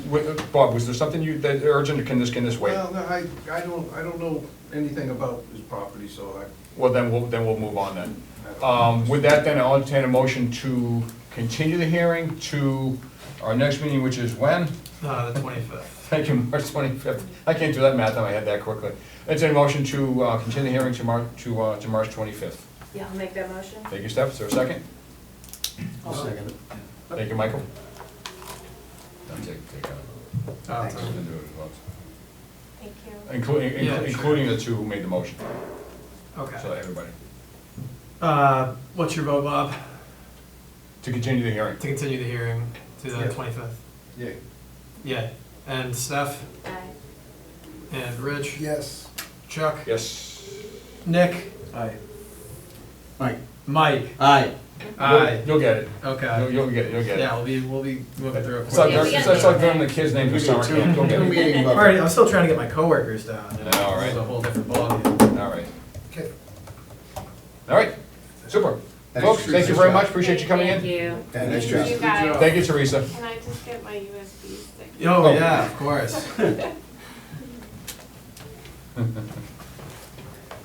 Bob, was there something that urgent, or can this wait? Well, no, I don't know anything about his property, so Well, then we'll move on then. I. With that, then, I'll entertain a motion to continue the hearing to our next meeting, which is when? The 25th. Thank you, March 25th. I can't do that math in my head that quickly. Entertain a motion to continue the hearing to March 25th. Yeah, I'll make that motion. Thank you, Steph. Is there a second? I'll second it. Thank you, Michael. Take Oh, it's do it as well. Thank you. Including, Yeah, sure. including the two who made the motion, so Okay. everybody, What's your vote, Bob? to continue the hearing. To continue the hearing to the Yeah. 25th? Yeah. Yeah. And Steph? Aye. And Rich? Yes. Chuck? Yes. Nick? Aye. Mike? Mike? Aye. Aye. You'll get it. Okay. You'll get it, you'll get it. Yeah, we'll be moving through it It's like, Yeah, quick. we it's got like it. learning the kids' names for summer camp, you'll get it. Meeting, I'm already, I'm still trying to get my coworkers down. Yeah, all right. This is a whole different ballgame. All right, Okay. all right, super. Thanks, Folks, thank you Teresa. very much, appreciate you coming Thank in. you. Yeah, nice Thank job. you guys. Thank you, Teresa. Can I just get my USB stick? Oh, yeah, of course. Thank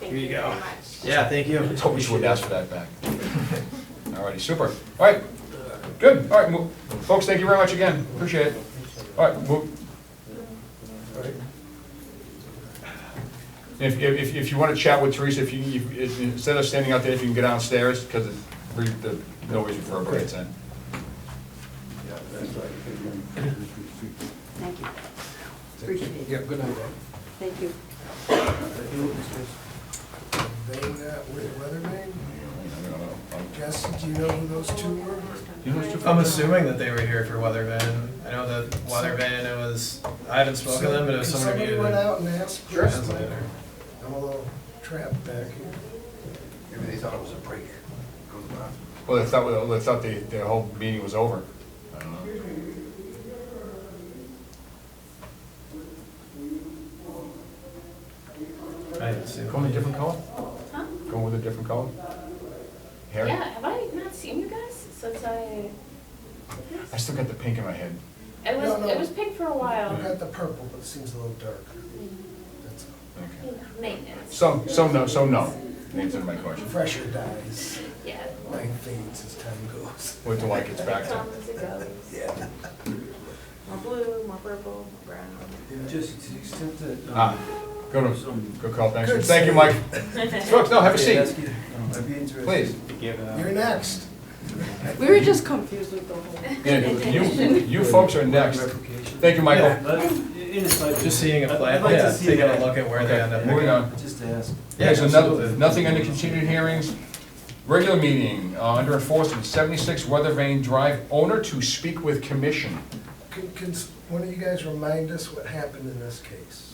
Here you you very go. much. Yeah, thank you. I told you she wouldn't ask for that back. All righty, super. All right, good. All right, folks, thank you very much again. Appreciate it. All right, if you want to chat with Teresa, if instead of standing out there, if you can get downstairs, because the noise reverberates in. Thank you. Appreciate it. Yeah, good night. Thank you. With Weatherman? Jesse, do you know who those two were? I'm assuming that they were here for Weather Van. I know that Weather Van, it was, I haven't spoken to them, but it was Could someone who somebody needed went a out and asked? translator. I'm a little trapped back here. Maybe they thought it was a break. Go to the bathroom. Well, they thought the whole meeting was over. I don't know. I didn't see Going with a different color? Huh? Going with a different color? Harry? Yeah, have I not seen you guys since I still got the pink in my head. It was, No. it was pink for a while. You got the purple, but it seems a little darker. That's all. Okay. You know, maintenance. Some no. The answer to my question. Fresher dyes, Yeah. light fades as time goes. Wait till light gets back to. Comes, it goes. Yeah. More blue, more purple, more brown. And just to the extent that. Ah, Good some- call, thanks. Good Thank you, save. Mike. Folks, no, have a I'd seat. ask you- I'd be interested. Please. to give, You're next. We were just confused with the whole. Yeah, you folks are next. Replication. Thank you, Michael. But in a site. Just seeing a I'd plan, like to yeah, see taking a that. look at where they Okay, end up. moving on. Just to ask. Yeah, Okay, so absolutely. nothing under continued hearings. Regular meeting, under enforcement, 76 Weather Vane Drive, owner to speak with commission. Can one of you guys remind us what happened in this case?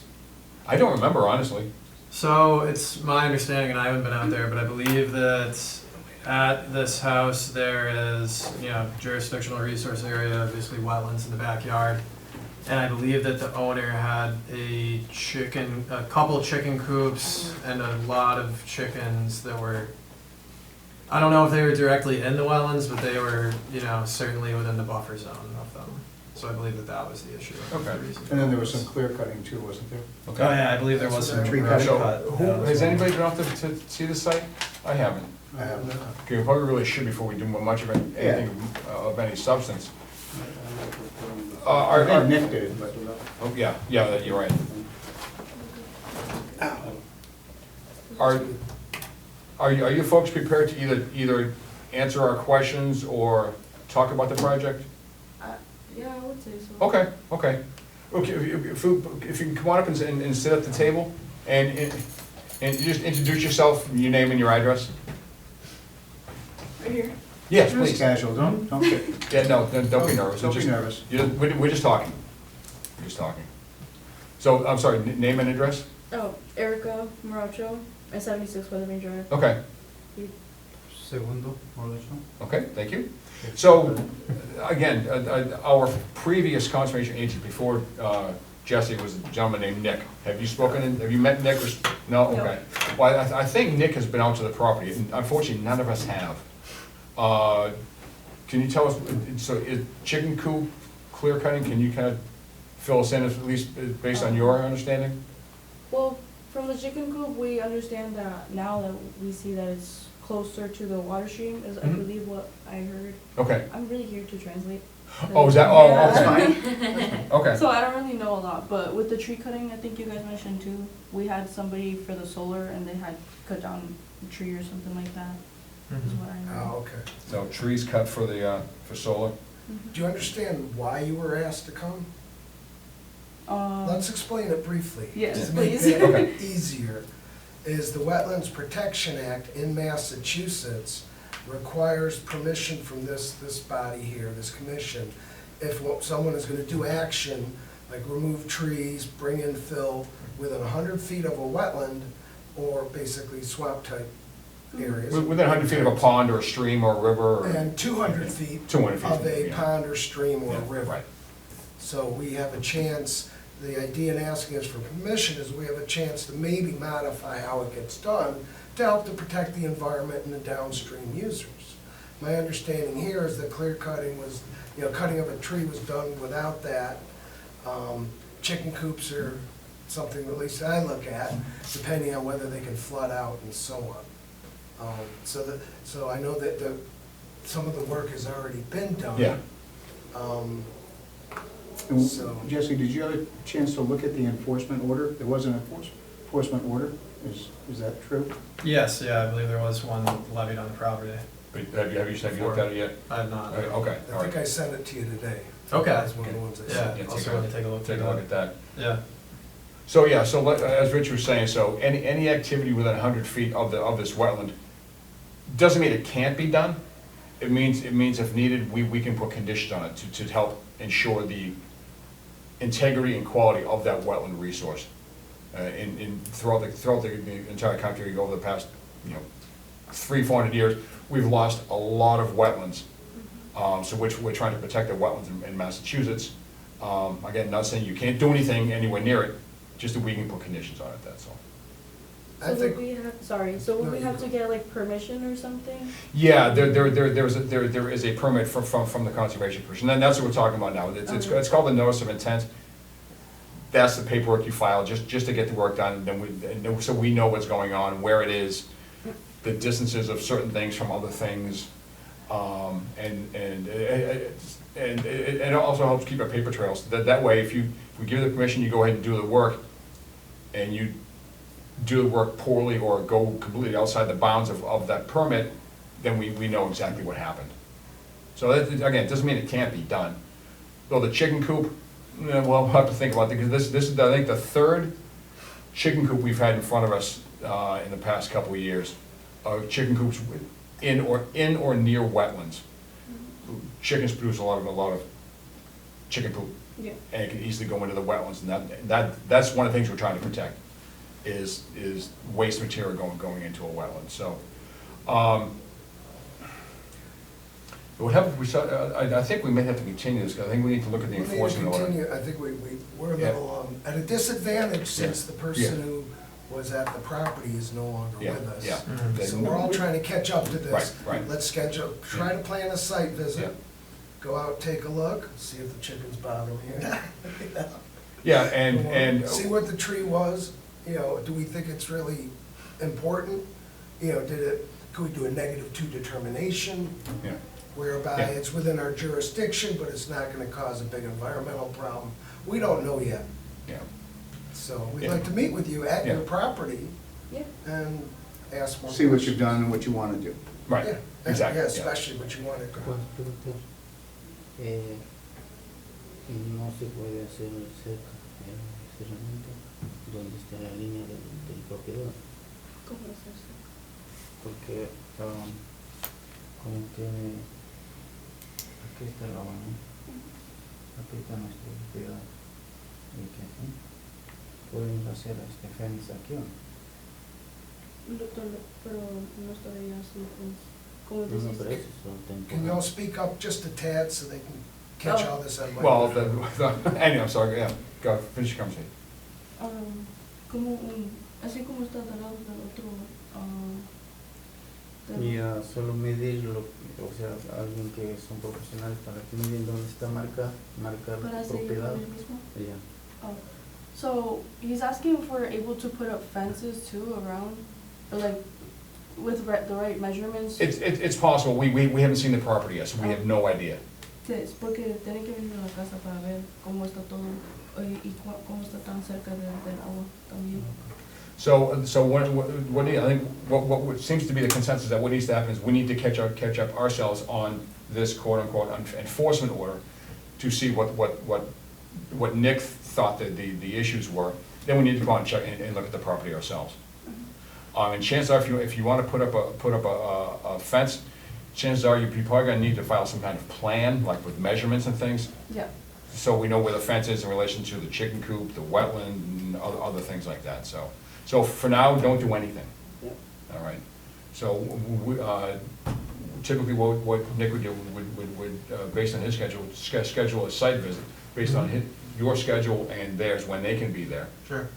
I don't remember, honestly. So it's my understanding, and I haven't been out there, but I believe that at this house, there is, jurisdictional resource area, basically wetlands in the backyard. And I believe that the owner had a couple chicken coops and a lot of chickens that were, I don't know if they were directly in the wetlands, but they were, certainly within the buffer zone of them. So I believe that that was the issue. Okay. The reason. And then there was some clear cutting too, wasn't there? Oh, yeah, I believe there was some Tree brush cutting. cut. Has anybody been out to see the site? I haven't. I have not. Okay, we probably really should before we do much of anything of any substance. I think Nick did, but. Oh, yeah, you're right. Are you folks prepared to either answer our questions or talk about the project? Yeah, I would say so. Okay. Okay, if you can come on up and sit at the table and just introduce yourself, your name and your address. Right here. Yes, Just please. casual, don't get, Yeah, no, don't be nervous. don't be Just- nervous. We're just talking. We're just talking. So, I'm sorry, name and address? Oh, Erica Morocho at 76 Weatherby Drive. Okay, Segundo, Morleson. okay, thank you. So, again, our previous conservation agent before Jesse was a gentleman named Nick. Have you met Nick? No? Okay. Well, I think Nick has been out to the property, and unfortunately, none of us have. Can you tell us, so is chicken coop clear cutting, can you kind of fill us in, at least based on your understanding? Well, from the chicken coop, we understand that now that we see that it's closer to the water stream, is I Mhm. believe what I heard. Okay. I'm really here to translate. Oh, is that, Yeah. okay. So I don't really know a lot, but with the tree cutting, I think you guys mentioned too, we had somebody for the solar and they had cut down a tree or something like that, is what I know. Oh, okay. So trees cut for the, for solar? Mhm. Do you understand why you were asked to come? Let's explain it briefly. Yes, To make please. it Okay. easier, is the Wetlands Protection Act in Massachusetts requires permission from this body here, this commission, if someone is gonna do action, like remove trees, bring in fill, within 100 feet of a wetland, or basically swamp-type areas. Within 100 feet of a pond or a stream or a river or. And 200 feet 200 feet, of a yeah. pond or stream or a Yeah, river. right. So we have a chance, the idea in asking us for permission is we have a chance to maybe modify how it gets done to help to protect the environment and the downstream users. My understanding here is that clear cutting was, cutting of a tree was done without that. Chicken coops are something at least I look at, depending on whether they can flood out and so on. So I know that some of the work has already been done. Yeah. Um, And So- Jesse, did you have a chance to look at the enforcement order? There was an enforcement order, is that true? Yes, yeah, I believe there was one levied on the property. But have you looked at it yet? I have not. Okay, all I think right. I sent it to you today. Okay. That's one of the ones I Yeah, sent. Yeah, I'll take a certainly look. take a look Take through a look that. at that. Yeah. So, yeah, so as Rich was saying, so any activity within 100 feet of this wetland, doesn't mean it can't be done. It means if needed, we can put conditions on it to help ensure the integrity and quality of that wetland resource. Throughout the entire country, over the past, 300-400 years, we've lost a lot of wetlands. So which we're trying to protect the wetlands in Massachusetts. Again, not saying you can't do anything anywhere near it, just that we can put conditions on it, that's all. I So think, would we have, sorry, so would No, we you have go. to get like permission or something? Yeah, there is a permit from the Conservation Commission, and that's what we're talking about now. It's called the Notice of Intent. That's the paperwork you file, just to get the work done, and then so we know what's going on, where it is, the distances of certain things from other things. And it also helps keep our paper trails. That way, if we give the permission, you go ahead and do the work, and you do the work poorly or go completely outside the bounds of that permit, then we know exactly what happened. So again, it doesn't mean it can't be done. Though the chicken coop, well, we'll have to think about it, because this is, I think, the third chicken coop we've had in front of us in the past couple of years. Chicken coops in or near wetlands. Chickens produce a lot of chicken poop, Yeah. and it can easily go into the wetlands, and that's one of the things we're trying to protect, is waste material going into a wetland, so. I think we may have to continue this, because I think we need to look at the we need to enforcement order. continue, I think we're a Yeah. little at a disadvantage since Yeah. the person Yeah. who was at the property is no longer Yeah, with us. yeah. Mhm. So we're all trying to catch up to this. Right, right. Let's schedule, try to plan a site Yeah. visit, go out, take a look, see if the chickens bother me. Yeah, and. See what the tree was, do we think it's really important? Could we do a -2 determination, Yeah. whereby Yeah. it's within our jurisdiction, but it's not gonna cause a big environmental problem? We don't know yet, Yeah. so we'd Yeah. like to meet with you at your Yeah. property Yeah. and ask more. See what you've questions. done and what you want to do. Right, Yeah, exactly. Yeah, yeah. especially what you want to go. Constructor, no se puede hacer cerca el cerramiento donde está la línea del propiedad, ¿Cómo es eso? porque como que aquí está la baña, aquí está nuestra propiedad, y que aquí podemos hacer este fence aquí, ¿o no? Doctor, pero no estoy así, pues, ¿cómo No, no, pero dices? eso es Can temporal. you all speak up just a tad so they can catch all this on Well, microphone? anyway, I'm sorry, yeah, go, finish your conversation. Como así como está al lado del otro, Y solo medir, o sea, alguien que son profesionales para que miren dónde está marcar para seguir propiedad. con el mismo. Ya. Oh, so he's asking if we're able to put up fences too around, or like with the right measurements. It's possible, we haven't seen the property yet, so we have no idea. Es porque tienen que venir a la casa para ver cómo está todo y cómo está tan cerca del agua también. So what I think, what seems to be the consensus that what needs to happen is we need to catch up ourselves on this quote-unquote enforcement order to see what what Nick thought that the issues were, then we need to go out and check and look at the property ourselves. And chances are, if you wanna put up a fence, chances are you're probably gonna need to file some kind of plan, like with measurements and things, Yeah. so we know where the fence is in relation to the chicken coop, the wetland, and other things like that, so. So for now, don't do anything. Yep. All right, so typically what Nick would do, based on his schedule, schedule a site visit, based on your schedule and theirs, when they can be there. Sure.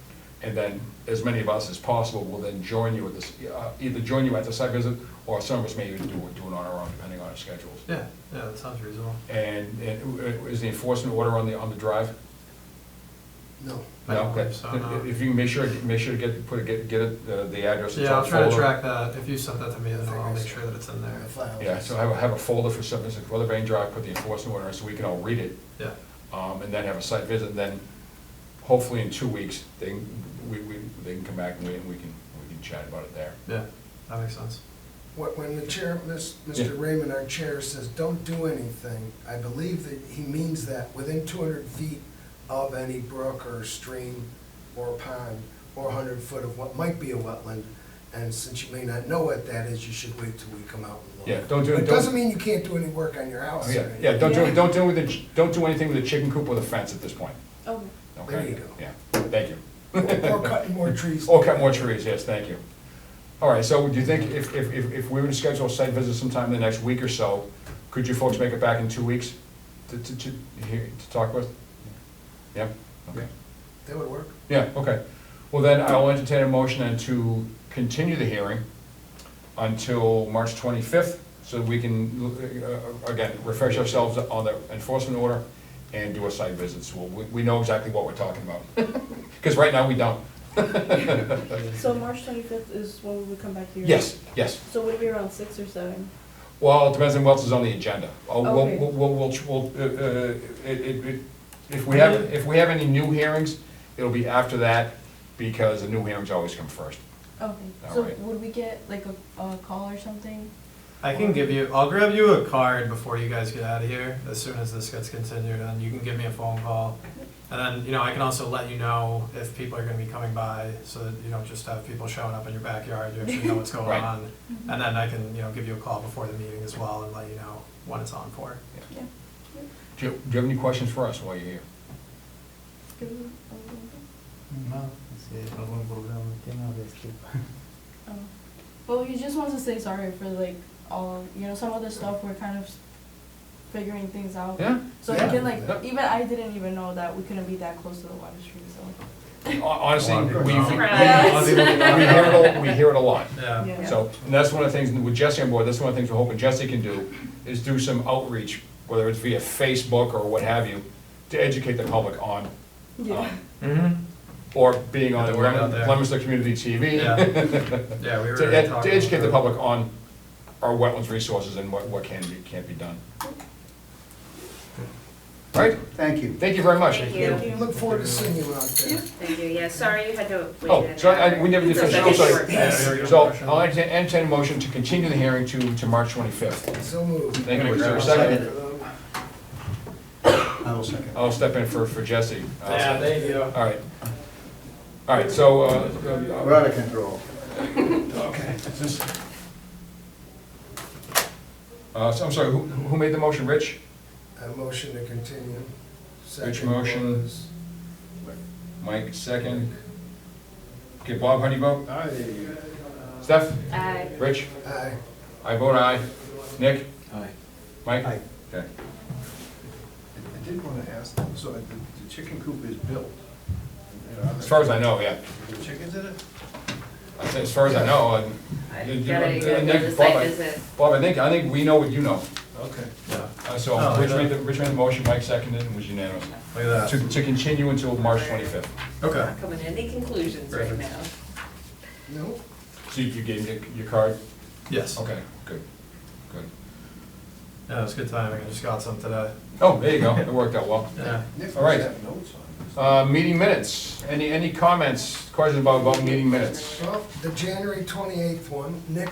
And then, as many of us as possible will then join you at this, either join you at the site visit, or some of us may even do it on our own, depending on our schedules. Yeah, that sounds reasonable. And is the enforcement order on the drive? No. I don't No? believe so, no. If you can make sure to get the address. it's Yeah, on I'll try to folder. track that. If you sent that to me, then I'll make sure that it's in there. Yeah, so have a folder for something, like Weather Vane Drive, put the enforcement order in so we can all read it. Yeah. And then have a site visit, and then hopefully in 2 weeks, they can come back and we can chat about it there. Yeah, that makes sense. When the chair, Yeah. Mr. Raymond, our chair, says, don't do anything, I believe that he means that within 200 feet of any brook or stream or pond, or 100 foot of what might be a wetland, and since you may not know what that is, you should wait till we come out and look. Yeah, don't do it. It doesn't mean you can't do any work on your house. or Yeah, anything. yeah, don't do anything with the chicken coop or the fence at this point. Okay. Okay? There you go. Yeah, thank you. Or cutting more trees. Or cut more trees, yes, thank you. All right, so do you think if we were to schedule a site visit sometime in the next week or so, could you folks make it back in 2 weeks to talk with? Yeah, okay. That would work. Yeah, okay. Well, then I'll entertain a motion then to continue the hearing until March 25th, so that we can, again, refresh ourselves on the enforcement order and do a site visit, so we know exactly what we're talking about. Because right now, we don't. So March 25th is when we would come back here? Yes, yes. So would it be around 6 or 7? Well, it depends on what else is on the agenda. Okay. If we have any new hearings, it'll be after that, because the new hearings always come first. Okay. All So right. would we get like a call or something? I'll grab you a card before you guys get out of here, as soon as this gets continued, and you can give me a phone call. And then, I can also let you know if people are gonna be coming by, so that you don't just have people showing up in your backyard, you actually know what's going Right. on. And then I can, give you a call before the meeting as well and let you know when it's on for. Yeah. Do you have any questions for us while you're here? Give me a little bit. No, si algún problema tiene de esto. Oh. Well, he just wants to say sorry for like all, some of the stuff we're kind of figuring things out. Yeah? So Yeah. he can like, Yeah. even I didn't even know that we couldn't be that close to the water stream, so. Honestly, A lot of people we don't. Surprise. we hear it a lot. Yeah. Yeah. So, and that's one of the things, with Jesse on board, that's one of the things we're hoping Jesse can do, is do some outreach, whether it's via Facebook or what have you, to educate the public on, Yeah. Mm-hmm. or being on Get the word out there. Leominster Community TV. Yeah. Yeah, we were To already talking to educate the about public on our wetlands resources and what can't be done. Right? Thank you. Thank you very much. Thank you. Look forward to seeing you out there. Thank you, yeah, sorry you had to wait. Oh, an sorry, hour. we never did finish, I'm It's okay. sorry. Yeah, you're So, motion. I'll entertain a motion to continue the hearing to March 25th. So moved. Thank you, is there a Second. second? I will second. I'll step in for Jesse. Yeah, thank you. All right. All right, so, We're out of control. okay. So I'm sorry, who made the motion, Rich? A motion to continue. Rich Second motion. was- Mike, second. Okay, Bob, how do you vote? Aye. Steph? Aye. Rich? Aye. I vote aye. Nick? Aye. Mike? Aye. Okay. I did want to ask, so the chicken coop is built? As far as I know, yeah. Are there chickens in it? As far as I know, I Nick, gotta go to the Bob, site visit. Bob, I think we know what you know. Okay. Yeah. So Oh, Rich yeah. made the motion, Mike seconded, and was unanimous. Look at that. To continue until March 25th. Okay. Not coming to any conclusions right Perfect. now. No? So you gave me your card? Yes. Okay, good, good. Yeah, it was good timing. I just got some today. Oh, there you go, it worked out well. Yeah. Nick All right. must have notes on this. Meeting minutes, any comments, questions about meeting minutes? Well, the January 28th one, Nick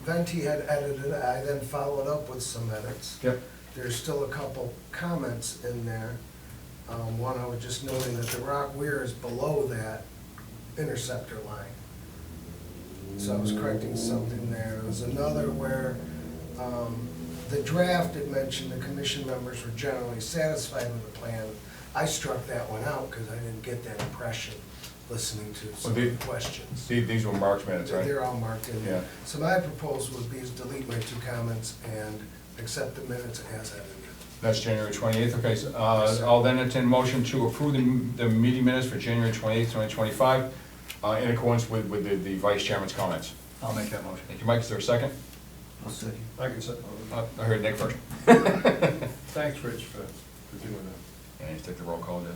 Venti had edited it, I then followed up with some edits. Yep. There's still a couple comments in there. One, I was just noting that the rock weir is below that interceptor line. So I was correcting something there. There was another where the draft had mentioned the commission members were generally satisfied with the plan. I struck that one out because I didn't get that impression listening to some of the questions. See, these were Mark's minutes, right? They're all marked in there. Yeah. So my proposal would be is delete my 2 comments and accept the minutes as edited. That's January 28th, okay. So, I'll then entertain motion to approve the meeting minutes for January 28th, 2025, in accordance with the vice chairman's comments. I'll make that motion. Thank you, Mike. Is there a second? I'll second. I can say, I heard Nick first. thanks, Rich, for doing that. And you take the roll call, Des.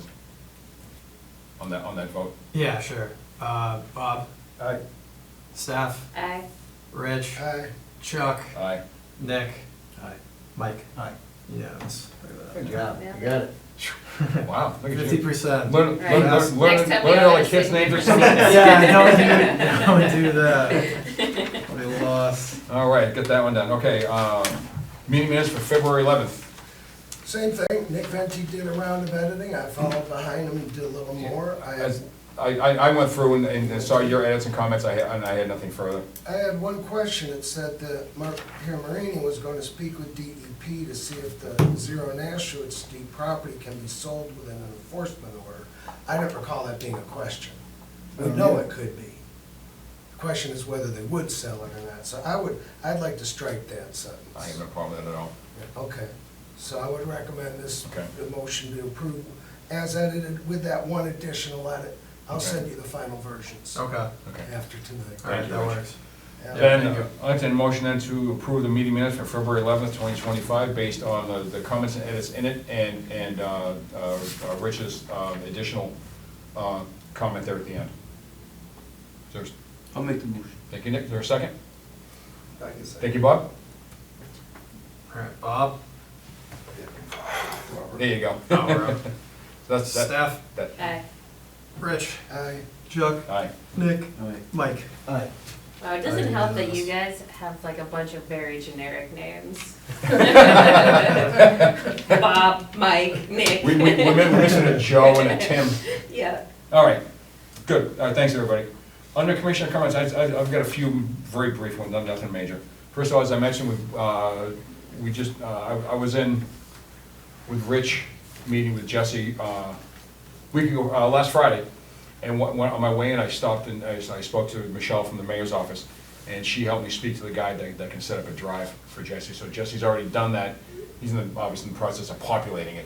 On that vote. Yeah, sure. Bob, Aye. Steph, Aye. Rich, Aye. Chuck, Aye. Nick, Mike. Aye. Unanimous. Look at Good that. job, you got it. Wow, look at you. 50%. Learn Right. Next time we all gotta the kids' sing. names or something. Yeah, don't do that. We lost. All right, get that one done. Okay, meeting minutes for February 11th. Same thing, Nick Venti did a round of editing, I followed behind him and did a little more. As- I went through and saw your edits and comments, and I had nothing further. I had one question. It said that here Marini was going to speak with DEP to see if the Zero Nashua Street property can be sold with an enforcement order. I don't recall that being a question. We know it could be. The question is whether they would sell it or not. So I'd like to strike that sentence. I have no problem with that at all. Okay, so I would recommend this, Okay. the motion to approve as edited with that one additional edit. I'll Okay. send you the final versions Okay. Okay. after tonight. All right, you, that Rich. works. Yeah. Then, thank you. I'd like to motion then to approve the meeting minutes for February 11th, 2025, based on the comments and edits in it, and Rich's additional comment there at the end. Is there- I'll make the motion. Thank you, Nick. Is there a second? I can say. Thank you, Bob. All right, Bob. There you go. Oh, we're up. That's, Steph, that, Aye. Rich, Aye. Chuck, aye. Nick, Aye. Mike. Aye. Well, it doesn't help that you guys have like a bunch of very generic names. Bob, Mike, Nick. We're missing a Joe and a Tim. Yeah. All right, good. Thanks, everybody. Under Commissioner comments, I've got a few very brief ones, nothing major. First of all, as I mentioned, I was in with Rich, meeting with Jesse week ago, last Friday, and on my way in, I stopped and I spoke to Michelle from the mayor's office, and she helped me speak to the guy that can set up a drive for Jesse. So Jesse's already done that. He's obviously in the process of populating it.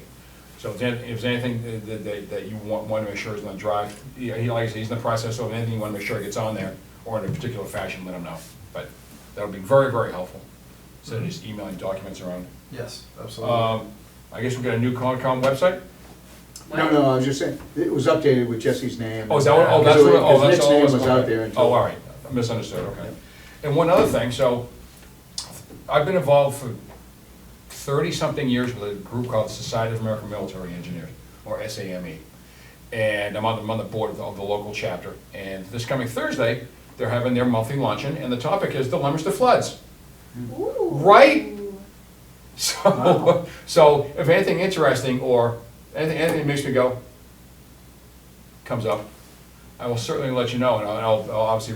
So if there's anything that you want to make sure is on the drive, he like I said, he's in the process, so if anything you want to make sure it gets on there, or in a particular fashion, let him know. But that'll be very, very helpful, instead of just emailing documents around. Yes, absolutely. I guess we got a new Concom website? No, I was just saying, it was updated with Jesse's name. Oh, is that what, oh, that's what, oh, that's Nick's all it name was? was out Okay. there until. Oh, all right, I misunderstood, okay. And one other thing, so, I've been involved for 30-something years with a group called the Society of American Military Engineers, or SAME. And I'm on the board of the local chapter. And this coming Thursday, they're having their monthly luncheon, and the topic is the Leominster floods. Ooh. Right? So if anything interesting or anything makes me go, comes up, I will certainly let you know, and I'll obviously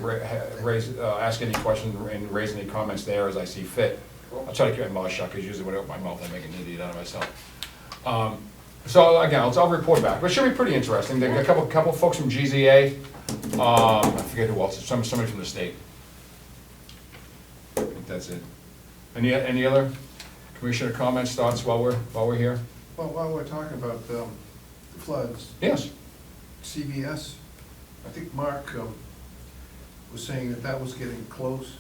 ask any questions and raise any comments there as I see fit. I'll try to keep my mouth shut, because usually when I open my mouth, I make an idiot out of myself. So again, I'll report back, but it should be pretty interesting. They've got a couple folks from GZA, I forget who else, somebody from the state. I think that's it. Any other commissioner comments, thoughts while we're here? Well, while we're talking about floods, Yes. CVS, I think Mark was saying that was getting close.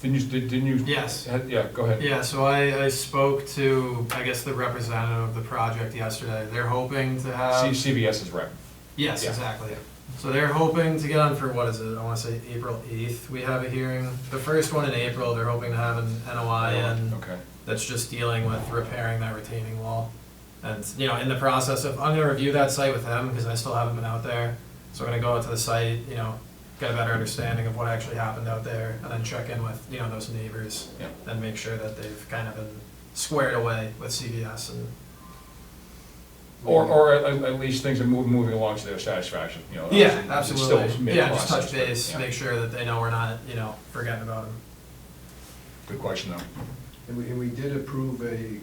Didn't you? Yes. Yeah, go ahead. Yeah, so I spoke to, I guess, the representative of the project yesterday. They're hoping to have. CVS is rep. Yes, Yeah. exactly. So they're hoping to get on for, what is it, I want to say April 8th, we have a hearing. The first one in April, they're hoping to have an NOI in Okay. that's just dealing with repairing that retaining wall. And, you know, in the process of, I'm gonna review that site with them, because I still haven't been out there. So I'm gonna go out to the site, you know, get a better understanding of what actually happened out there, and then check in with, you know, those neighbors. Yeah. And make sure that they've kind of been squared away with CVS and Or at least things are moving along to their satisfaction, you know. Yeah, obviously, it's still absolutely. Yeah, just touch mid-process, but, base, yeah. make sure that they know we're not, forgetting about them. Good question, though. And we did approve a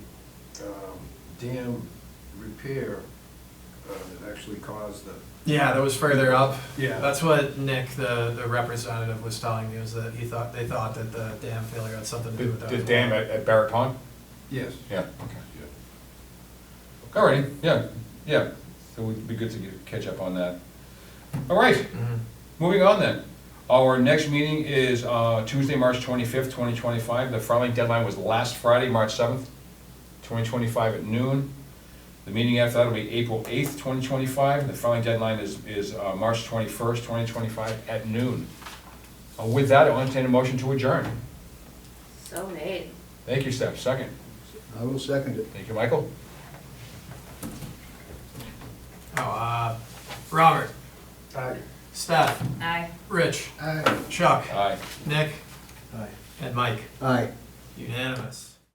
dam repair that actually caused the. Yeah, that was further up. Yeah. That's what Nick, the representative, was telling me, was that they thought that the dam failure had something to do with that. The as dam well. at Barrett Pond? Yes. Yeah, okay. Alrighty, yeah, so it would be good to catch up on that. All right, Mhm. moving on then. Our next meeting is Tuesday, March 25th, 2025. The filing deadline was last Friday, March 7th, 2025 at noon. The meeting after that will be April 8th, 2025. The filing deadline is March 21st, 2025 at noon. With that, I'll entertain a motion to adjourn. So made. Thank you, Steph. Second. I will second it. Thank you, Michael. Robert, Aye. Steph, Aye. Rich, Aye. Chuck, Aye. Nick, Aye. and Mike. Aye. Unanimous.